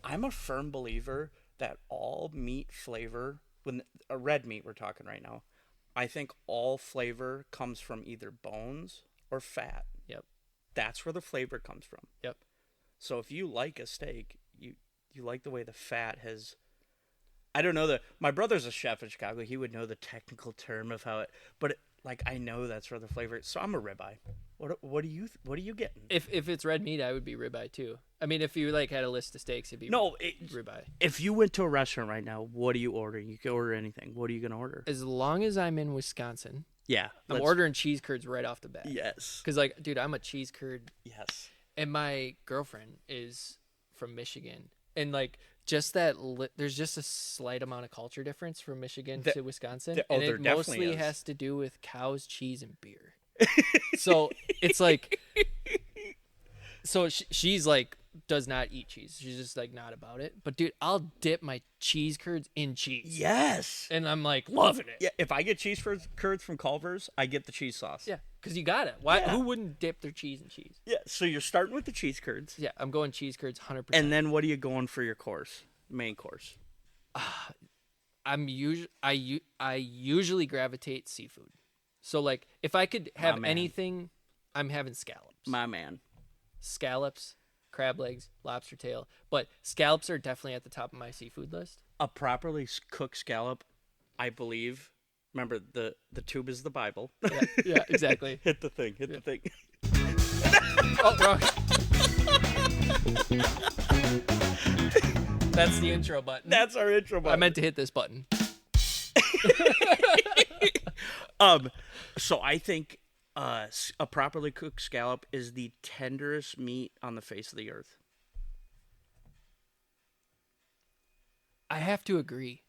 I'm a firm believer that all meat flavor, when a red meat we're talking right now, I think all flavor comes from either bones or fat. Yep. That's where the flavor comes from. Yep. So if you like a steak, you like the way the fat has. I don't know my brother's a chef in Chicago. He would know the technical term of how it, but I know that's where the flavor is. So I'm a ribeye. What are you getting? If it's red meat, I would be ribeye too. I mean, if you like had a list of steaks, it'd be ribeye. If you went to a restaurant right now, what are you ordering? You could order anything. What are you gonna order? As long as I'm in Wisconsin, Yeah, I'm ordering cheese curds right off the bat. Yes. Because like, dude, I'm a cheese curd. Yes. And my girlfriend is from Michigan, and like just that, there's just a slight amount of culture difference from Michigan to Wisconsin, and there it definitely mostly is. has to do with cows, cheese, and beer. So it's like, so she's like does not eat cheese. She's just like not about it. But dude, I'll dip my cheese curds in cheese. Yes. And I'm like loving it. Yeah. If I get cheese curds from Culver's, I get the cheese sauce. Yeah, because you got it. Why? Yeah. Who wouldn't dip their cheese in cheese? Yeah. So you're starting with the cheese curds. Yeah, I'm going cheese curds 100%. And then what are you going for your course? Main course. I usually gravitate seafood. So like if I could have My man. anything, I'm having scallops. My man. Scallops, crab legs, lobster tail. But scallops are definitely at the top of my seafood list. A properly cooked scallop, I believe. Remember, the tube is the Bible. Yeah, exactly. Hit the thing. Hit the thing. Oh, wrong. That's the intro button. That's our intro button. I meant to hit this button. So I think a properly cooked scallop is the tenderest meat on the face of the earth. I have to agree.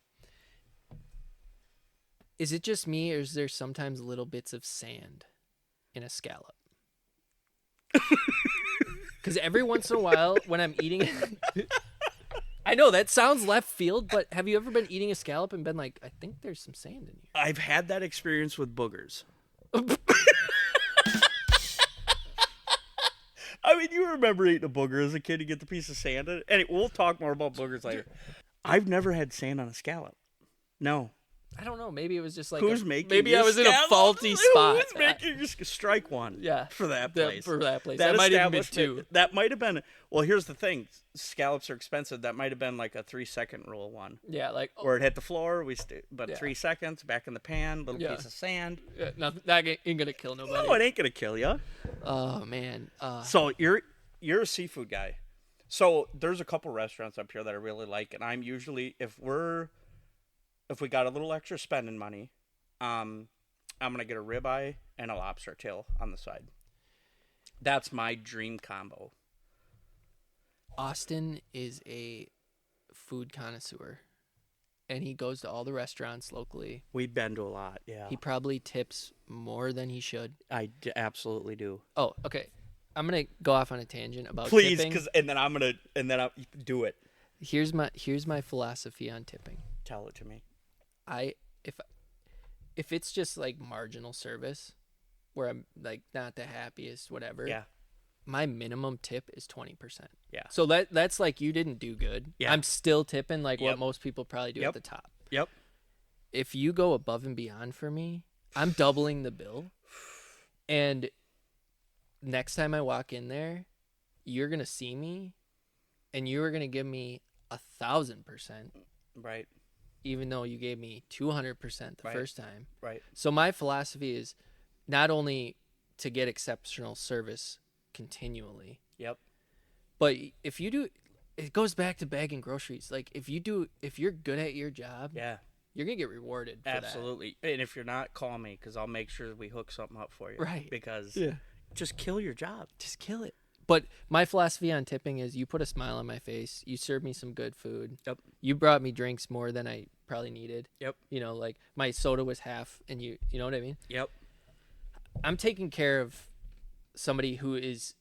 Is it just me, or is there sometimes little bits of sand in a scallop? Because every once in a while, when I'm eating it, I know that sounds left field, but have you ever been eating a scallop and been like, I think there's some sand in here? I've had that experience with boogers. I mean, you remember eating a booger as a kid. You get the piece of sand in it. And we'll talk more about boogers later. I've never had sand on a scallop. No. I don't know. Maybe it was just like Who's making maybe your I was in a scallop? faulty spot. Who's making your strike one? Yeah, for that place. That might have been establishment- two. That might have been. Well, here's the thing: scallops are expensive. That might have been like a 3-second rule one, Yeah, like where it hit the floor. But Yeah. 3 seconds back in the pan, little Yeah. piece of sand. nothing, that ain't gonna kill nobody. No, it ain't gonna kill you. Oh man. So you're a seafood guy. So there's a couple restaurants up here that I really like, and I'm usually if we got a little extra spending money, I'm gonna get a ribeye and a lobster tail on the side. That's my dream combo. Austin is a food connoisseur, and he goes to all the restaurants locally. We've been to a lot, yeah. He probably tips more than he should. Absolutely do. Oh, okay. I'm gonna go off on a tangent about Please, tipping. and then I'll do it. Here's my philosophy on tipping. Tell it to me. If it's just like marginal service, where I'm like not the happiest, whatever. Yeah. My minimum tip is 20%. Yeah. So that's like you didn't do good. Yeah. I'm still tipping like what most people probably do at the top. Yep. If you go above and beyond for me, I'm doubling the bill. And next time I walk in there, you're gonna see me, and you are gonna give me 1,000%. Right. Even though you gave me 200% the first time. Right. So my philosophy is not only to get exceptional service continually. Yep. But if you do, it goes back to bagging groceries. Like if you're good at your job, yeah, you're gonna get rewarded. For absolutely. That. And if you're not, call me because I'll make sure we hook something up for you. Right. Because just kill your job. Just kill it. But my philosophy on tipping is you put a smile on my face. You serve me some good food. Yep. You brought me drinks more than I probably needed. Yep. You know, like my soda was half, and you know what I mean. Yep. I'm taking care of somebody who is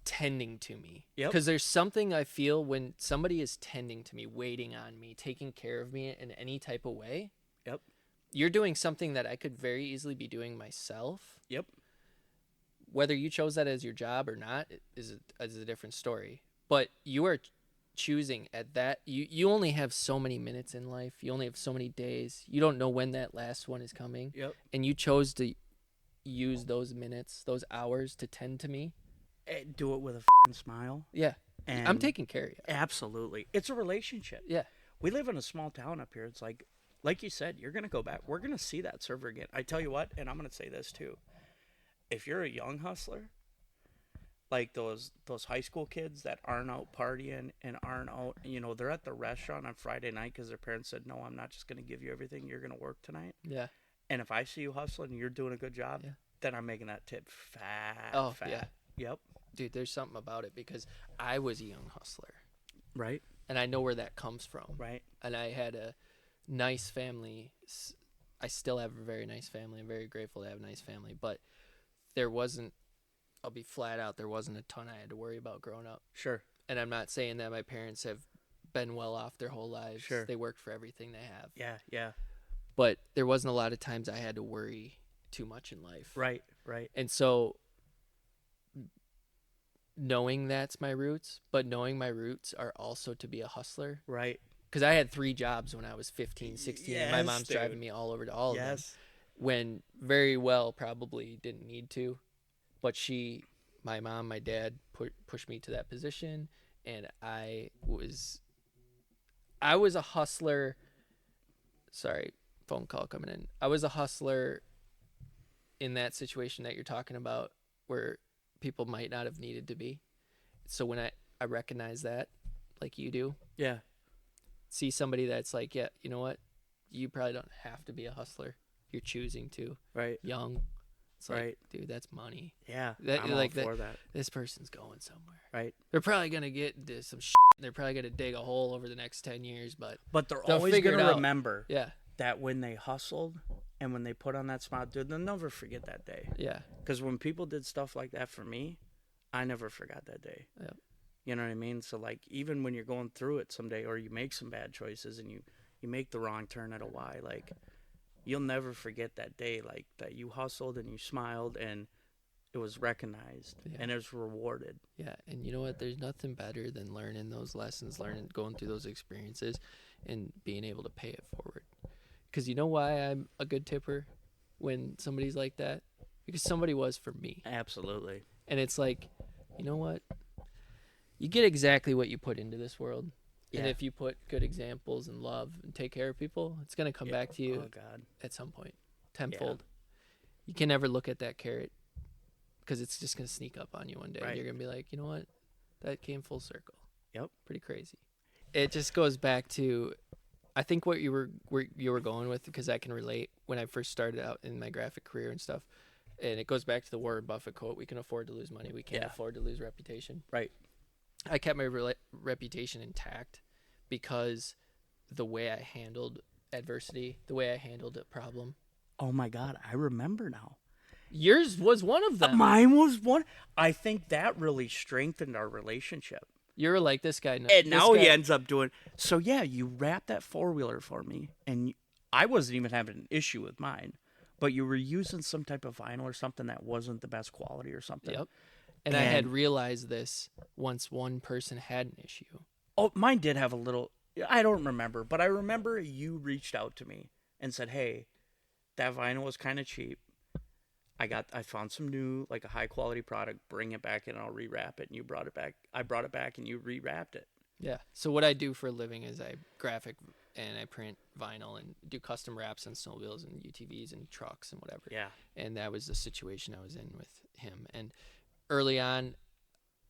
tending to me. Yep. Because there's something I feel when somebody is tending to me, waiting on me, taking care of me in any type of way. Yep. You're doing something that I could very easily be doing myself. Yep. Whether you chose that as your job or not is a different story. But you are choosing at that. You only have so many minutes in life. You only have so many days. You don't know when that last one is coming. Yep. And you chose to use those minutes, those hours to tend to me. Do it with a smile. Yeah. And I'm taking care of you. Absolutely. It's a relationship. Yeah. We live in a small town up here. It's like you said, you're going to go back. We're going to see that server again. I tell you what, and I'm going to say this too. If you're a young hustler, like those high school kids that aren't out partying and aren't out, they're at the restaurant on Friday night because their parents said, no, I'm not just going to give you everything. You're going to work tonight. Yeah. And if I see you hustling and you're doing a good job, then I'm making that tip fat. Yeah. Yep. Dude, there's something about it because I was a young hustler. Right. And I know where that comes from. Right. And I had a nice family. I still have a very nice family. I'm very grateful to have a nice family. But there wasn't, I'll be flat out, there wasn't a ton I had to worry about growing up. Sure. And I'm not saying that my parents have been well off their whole lives. Sure. They worked for everything they have. Yeah, yeah. But there wasn't a lot of times I had to worry too much in life. Right, right. And so knowing that's my roots, but knowing my roots are also to be a hustler. Right. Because I had 3 jobs when I was 15, 16. Yes, and my mom's dude. driving me all over to all of them. Yes. When very well probably didn't need to. But my mom, my dad pushed me to that position. And I was a hustler. Sorry, phone call coming in. I was a hustler in that situation that you're talking about where people might not have needed to be. So when I recognize that, like you do. Yeah. See somebody that's like, yeah, you know what? You probably don't have to be a hustler. You're choosing to. Right. Young. It's like, right. Dude, that's money. Yeah. That, I'm like all for that. This person's going somewhere. Right. They're probably going to get into some shit. They're probably going to dig a hole over the next 10 years, but they're they'll always figure going it to out. remember Yeah. that when they hustled and when they put on that smile, dude, they'll never forget that day. Yeah. Because when people did stuff like that for me, I never forgot that day. Yep. You know what I mean? So, like, even when you're going through it someday or you make some bad choices and you make the wrong turn at a Y, like, you'll never forget that day, like, that you hustled and you smiled and it was recognized and it was rewarded. Yeah, and you know what? There's nothing better than learning those lessons, going through those experiences and being able to pay it forward. Because you know why I'm a good tipper when somebody's like that? Because somebody was for me. Absolutely. And it's like, you know what? You get exactly what you put into this world. Yeah. And if you put good examples and love and take care of people, it's going to come back to you at some point, tenfold. Yeah. You can never look at that carrot because it's just going to sneak up on you one day. Right. And you're going to be like, you know what? That came full circle. Yep. Pretty crazy. It just goes back to, I think what you were going with, because I can relate when I first started out in my graphic career and stuff. And it goes back to the Warren Buffett quote: "We can afford to lose money. We can't afford to lose reputation." Right. I kept my reputation intact because the way I handled adversity, the way I handled a problem. Oh my God, I remember now. Yours was one of them. Mine was one. I think that really strengthened our relationship. You were like, this guy. And now he ends up doing. So yeah, you wrapped that 4-wheeler for me, and I wasn't even having an issue with mine, but you were using some type of vinyl or something that wasn't the best quality or something. Yep. And I had realized this once one person had an issue. Oh, mine did have a little. I don't remember, but I remember you reached out to me and said, "Hey, that vinyl was kind of cheap. I found some new, like a high quality product. Bring it back and I'll rewrap it." And you brought it back. I brought it back and you rewrapped it. Yeah. So what I do for a living is I graphic and I print vinyl and do custom wraps on snowmobiles and UTVs and trucks and whatever. Yeah. And that was the situation I was in with him. And early on,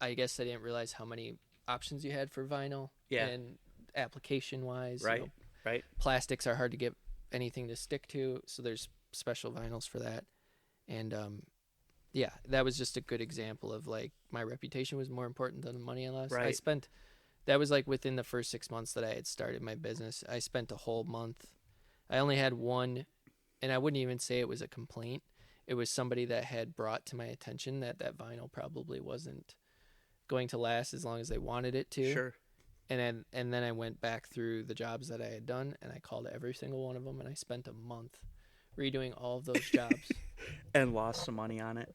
I guess I didn't realize how many options you had for vinyl. Yeah. And application wise, right. Right. Plastics are hard to get anything to stick to, so there's special vinyls for that. And yeah, that was just a good example of like my reputation was more important than the money I lost. Right. That was like within the first 6 months that I had started my business. I spent a whole month. I only had one, and I wouldn't even say it was a complaint. It was somebody that had brought to my attention that vinyl probably wasn't going to last as long as they wanted it to. Sure. And then I went back through the jobs that I had done, and I called every single one of them, and I spent a month redoing all of those jobs. And lost some money on it,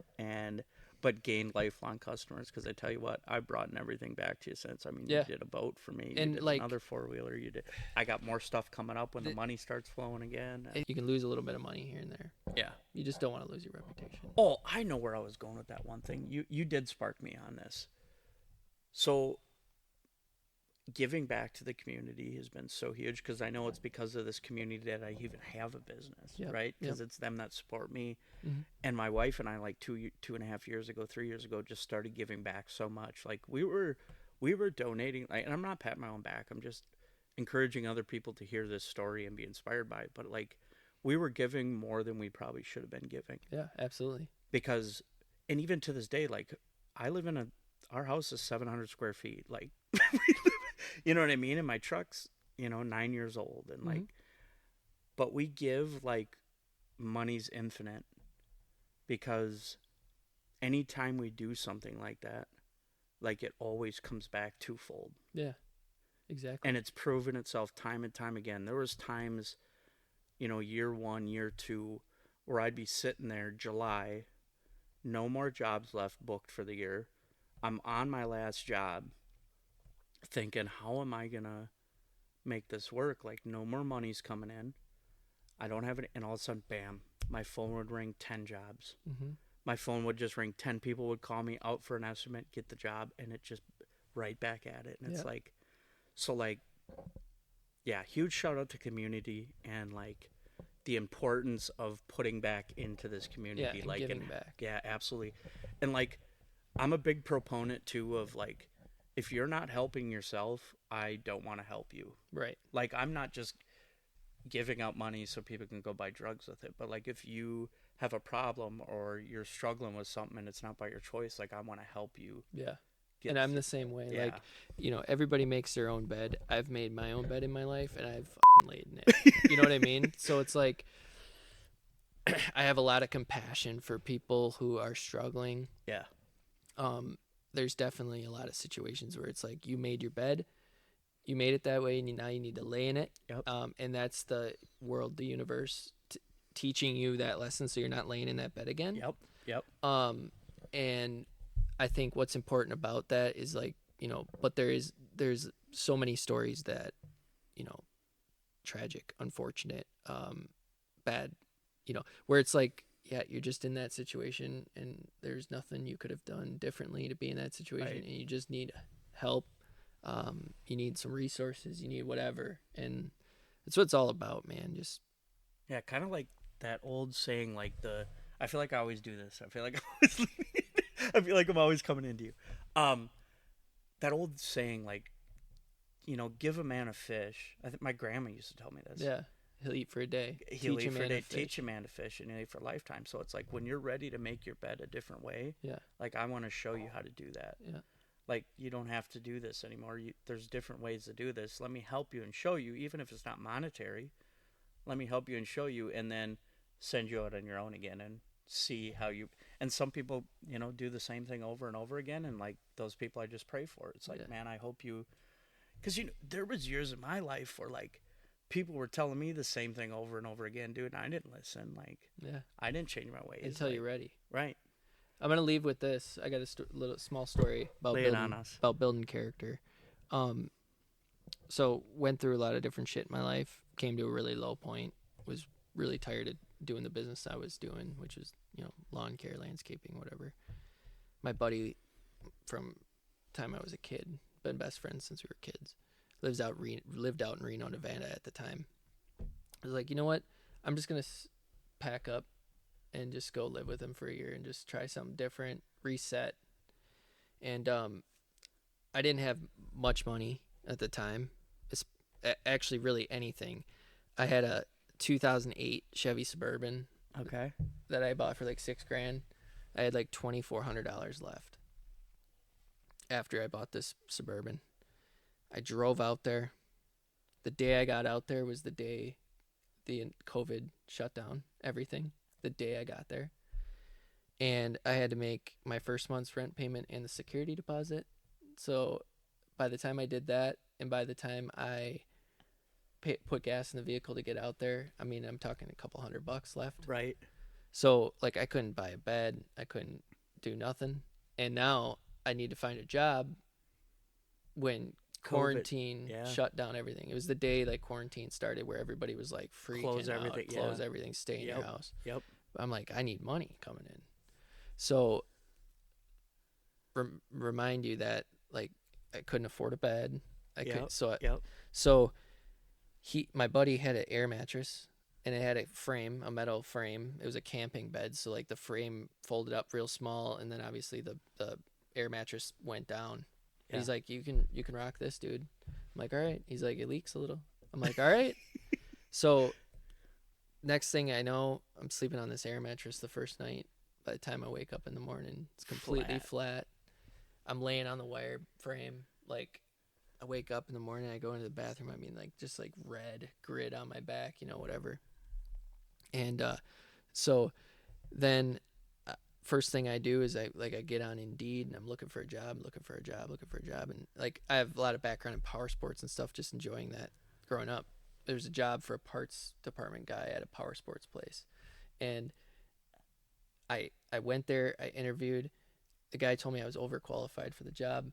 but gained lifelong customers, because I tell you what, I've brought everything back to you since. I mean, you did a boat for me, and you did like another 4-wheeler, you did. I got more stuff coming up when the money starts flowing again. You can lose a little bit of money here and there. Yeah. You just don't want to lose your reputation. Oh, I know where I was going with that one thing. You did spark me on this. So giving back to the community has been so huge, because I know it's because of this community that I even have a business, right? Because it's them that support me. Mm-hmm. And my wife and I, like 2.5 years ago, 3 years ago, just started giving back so much. Like we were donating, like, and I'm not patting my own back. I'm just encouraging other people to hear this story and be inspired by it. But like, we were giving more than we probably should have been giving. Yeah, absolutely. Because, and even to this day, like, I live in our house is 700 square feet. Like, you know what I mean? And my truck's, 9 years old. And like, but we give, like, money's infinite, because anytime we do something like that, like, it always comes back twofold. Yeah, exactly. And it's proven itself time and time again. There was times, year 1, year 2, where I'd be sitting there July, no more jobs left booked for the year. I'm on my last job, thinking, how am I gonna make this work? Like, no more money's coming in. I don't have any, and all of a sudden, bam, my phone would ring 10 jobs. Mm-hmm. My phone would just ring, 10 people would call me out for an estimate, get the job, and it just right back at it. And it's like, so like, yeah, huge shout out to community, and like the importance of putting back into this community. Yeah, like, giving back. Yeah, absolutely. And like, I'm a big proponent too of like, if you're not helping yourself, I don't want to help you. Right. Like, I'm not just giving out money so people can go buy drugs with it, but like, if you have a problem or you're struggling with something and it's not by your choice, like, I want to help you. Yeah. And I'm the same way. Yeah. Like, everybody makes their own bed. I've made my own bed in my life, and I've laid in it. You know what I mean? So it's like, I have a lot of compassion for people who are struggling. Yeah. There's definitely a lot of situations where it's like, you made your bed, you made it that way, and now you need to lay in it. Yep. And that's the world, the universe, teaching you that lesson, so you're not laying in that bed again. Yep. And I think what's important about that is like, but there's so many stories that, tragic, unfortunate, bad, where it's like, yeah, you're just in that situation and there's nothing you could have done differently to be in that situation. Right. And you just need help. You need some resources, you need whatever. And that's what it's all about, man. Just, yeah, kind of like that old saying, like I feel like I always do this. I feel like I'm always coming into you. That old saying, like, give a man a fish. I think my grandma used to tell me this. Yeah. He'll eat for a day. He'll eat for a day. Teach a man to fish, and he'll eat for a lifetime. So it's like when you're ready to make your bed a different way. Yeah. Like I want to show you how to do that. Yeah. Like you don't have to do this anymore. There's different ways to do this. Let me help you and show you, even if it's not monetary. Let me help you and show you, and then send you out on your own again and see how you. And some people, do the same thing over and over again, and like those people I just pray for. It's like, man, I hope you, because there was years in my life where like people were telling me the same thing over and over again, dude, and I didn't listen. Like, I didn't change my ways until you're ready. Right. I'm gonna leave with this. I got a little small story about building character. So went through a lot of different shit in my life. Came to a really low point. Was really tired of doing the business I was doing, which was lawn care, landscaping, whatever. My buddy from time I was a kid, been best friends since we were kids. Lived out in Reno, Nevada at the time. I was like, you know what? I'm just gonna pack up and just go live with him for a year and just try something different, reset. And I didn't have much money at the time. It's actually really anything. I had a 2008 Chevy Suburban. Okay. That I bought for like $6,000. I had like $2,400 left after I bought this Suburban. I drove out there. The day I got out there was the day the COVID shut down everything. The day I got there. And I had to make my first month's rent payment and the security deposit. So by the time I did that, and by the time I put gas in the vehicle to get out there, I mean, I'm talking a couple $100 left. Right. So like I couldn't buy a bed. I couldn't do nothing. And now I need to find a job when quarantine shut down everything. It was the day like quarantine started where everybody was like freaking close everything, close everything, stay in your house. Yep. But I'm like, I need money coming in. So remind you that like I couldn't afford a bed. So my buddy had an air mattress and it had a metal frame. It was a camping bed, so like the frame folded up real small, and then obviously the air mattress went down. Yeah. He's like, you can rock this, dude. I'm like, all right. He's like, it leaks a little. I'm like, all right. So next thing I know, I'm sleeping on this air mattress the first night. By the time I wake up in the morning, it's completely flat. I'm laying on the wire frame. Like, I wake up in the morning, I go into the bathroom. I mean, like, just like red grid on my back, whatever. And so then first thing I do is I get on Indeed and I'm looking for a job. And like, I have a lot of background in power sports and stuff, just enjoying that growing up. There's a job for a parts department guy at a power sports place. And I went there, I interviewed. The guy told me I was overqualified for the job.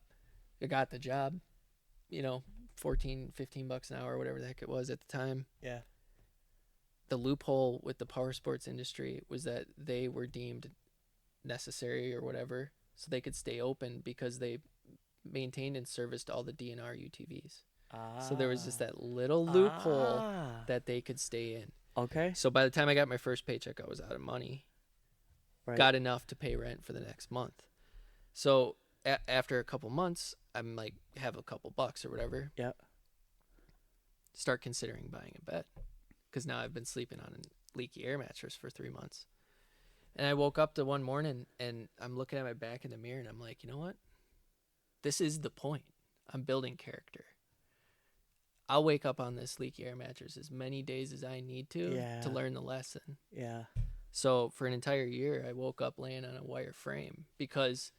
I got the job, $14, $15 an hour, whatever the heck it was at the time. Yeah. The loophole with the power sports industry was that they were deemed necessary or whatever, so they could stay open because they maintained and serviced all the DNR UTVs. So there was just that little loophole that they could stay in. Okay. So by the time I got my first paycheck, I was out of money. Right. Got enough to pay rent for the next month. So after a couple months, I'm like, have a couple bucks or whatever. Yeah. Start considering buying a bed, because now I've been sleeping on a leaky air mattress for 3 months. And I woke up the one morning and I'm looking at my back in the mirror and I'm like, you know what? This is the point. I'm building character. I'll wake up on this leaky air mattress as many days as I need to learn the lesson. Yeah. So for an entire year, I woke up laying on a wire frame because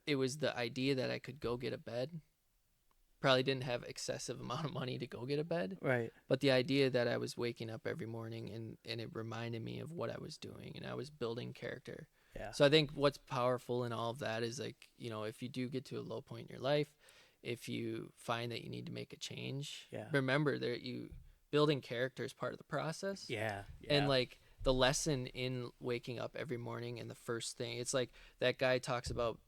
it was the idea that I could go get a bed. Probably didn't have excessive amount of money to go get a bed. Right. But the idea that I was waking up every morning and it reminded me of what I was doing, and I was building character. Yeah. So I think what's powerful in all of that is like, if you do get to a low point in your life, if you find that you need to make a change, remember that building character is part of the process. Yeah. And like the lesson in waking up every morning, and the first thing, it's like that guy talks about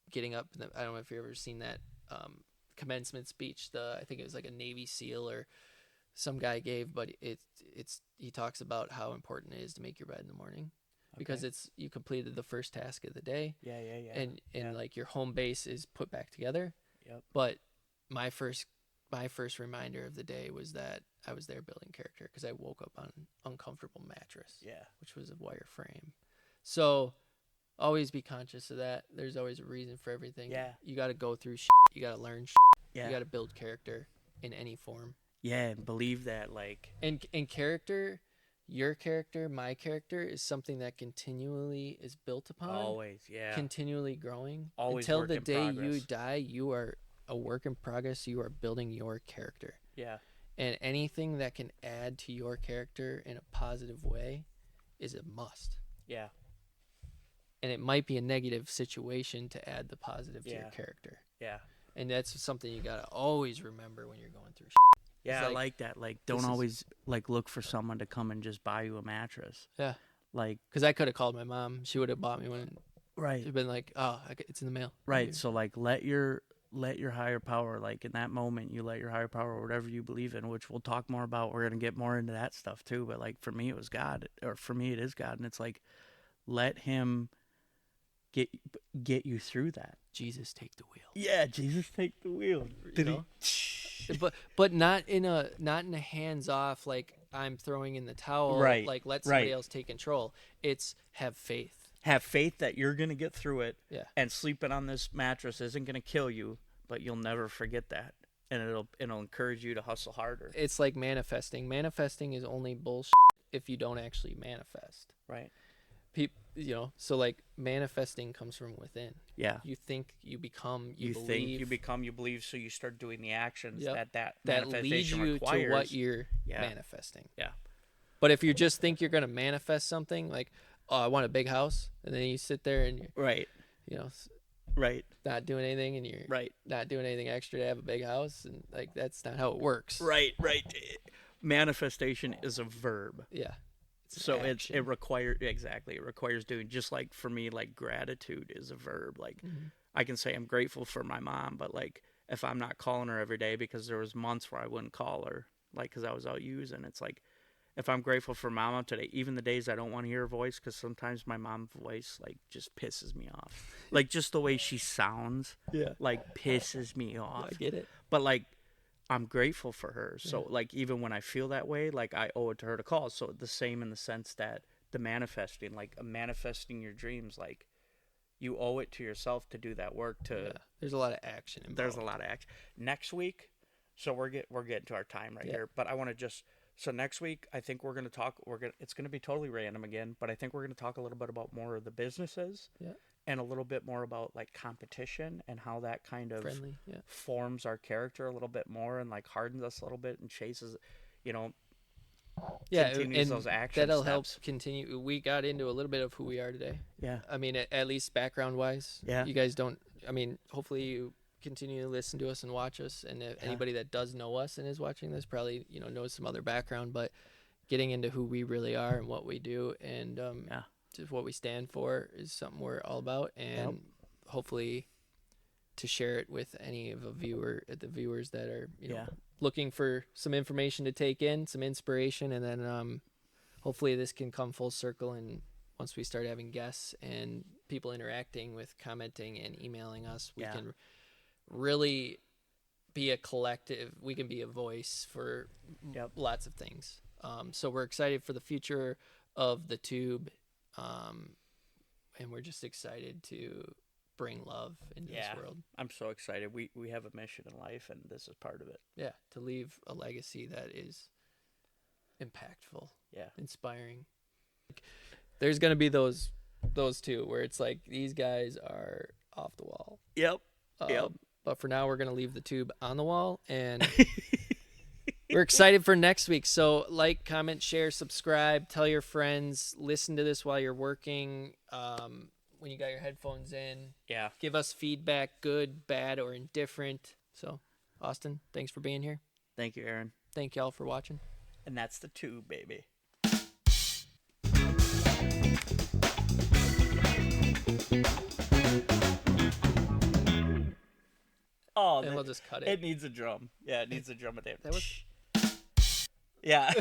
getting up. I don't know if you've ever seen that commencement speech. I think it was like a Navy SEAL or some guy gave, but he talks about how important it is to make your bed in the morning. Because you completed the first task of the day. Yeah. And like your home base is put back together. Yep. But my first my first reminder of the day was that I was there building character because I woke up on an uncomfortable mattress. Yeah. Which was a wire frame. So always be conscious of that. There's always a reason for everything. Yeah. You got to go through shit. You got to learn shit. Yeah. You got to build character in any form. Yeah, and believe that, like... And character, your character, my character, is something that continually is built upon. Always, yeah. Continually growing. Always Until work the in day progress. you die, you are a work in progress. You are building your character. Yeah. And anything that can add to your character in a positive way is a must. Yeah. And it might be a negative situation to add the positive to your Yeah. character. Yeah. And that's something you got to always remember when you're going through shit. Yeah, It's I like that. Like, don't always, like, look for someone to come and just buy you a mattress. Yeah. Like... Because I could have called my mom. She would have bought me one. Right. She'd been like, oh, it's in the mail. Right. So, like, let your higher power, like, in that moment, you let your higher power, or whatever you believe in, which we'll talk more about. We're going to get more into that stuff, too. But, like, for me, it was God. Or for me, it is God. And it's like, let him get you through that. Jesus, take the wheel. Yeah, Jesus, take the wheel. You know? But not in a hands off, like I'm throwing in the towel, Right, like let somebody right. else take control. It's have faith. Have faith that you're going to get through it. Yeah. And sleeping on this mattress isn't going to kill you, but you'll never forget that. And it'll encourage you to hustle harder. It's like manifesting. Manifesting is only bullshit if you don't actually manifest. Right. So like manifesting comes from within. Yeah. You think, you become, You believe. think, you become, you believe, so you start doing the actions Yep. that that leads manifestation you requires. to what you're Yeah. manifesting. Yeah. But if you just think you're going to manifest something, like, oh, I want a big house, and then you sit there and you're, Right. Right. not doing anything, and you're Right. not doing anything extra to have a big house, and like that's not how it works. Right. Manifestation is a verb. Yeah. So it requires doing, just like for me, like gratitude is a verb. Like I can say I'm grateful for my mom, but like if I'm not calling her every day, because there was months where I wouldn't call her, like because I was out using, it's like if I'm grateful for mama today, even the days I don't want to hear her voice, because sometimes my mom's voice like just pisses me off, like just the way she sounds, like pisses me off. I get it. But like I'm grateful for her. So like even when I feel that way, like I owe it to her to call. So the same in the sense that the manifesting, like manifesting your dreams, like you owe it to yourself to do that work. There's a lot of action involved. There's a lot of action. Next week, so we're getting to our time right here, but I want to just, so next week I think we're going to talk, it's going to be totally random again, but I think we're going to talk a little bit about more of the businesses. Yeah. And a little bit more about like competition and how that kind of forms our character a little bit more and like hardens us a little bit and chases, continues those action that'll steps. help continue. We got into a little bit of who we are today. Yeah. I mean, at least background wise. Yeah. You guys don't. I mean, hopefully you continue to listen to us and watch us. And if anybody that does know us and is watching this probably knows some other background, but getting into who we really are and what we do and just what we stand for is something we're all about, and hopefully to share it with any of the viewers that are looking for some information to take in, some inspiration, and then hopefully this can come full circle, and once we start having guests and people interacting with commenting and emailing us, we can really be a collective. We can be a voice for lots of things. So we're excited for the future of the Toob. And we're just excited to bring love into this world. I'm so excited. We have a mission in life, and this is part of it. Yeah, to leave a legacy that is impactful, inspiring. There's gonna be those two where it's like these guys are off the wall. Yep. But for now, we're gonna leave the Toob on the wall, and we're excited for next week. So like, comment, share, subscribe, tell your friends, listen to this while you're working, when you got your headphones in. Yeah. Give us feedback, good, bad, or indifferent. So, Austin, thanks for being here. Thank you, Aaron. Thank y'all for watching. And that's the Toob, baby. Oh, and we'll just cut it. It needs a drum. Yeah, it needs a drum at the end. That was... Yeah.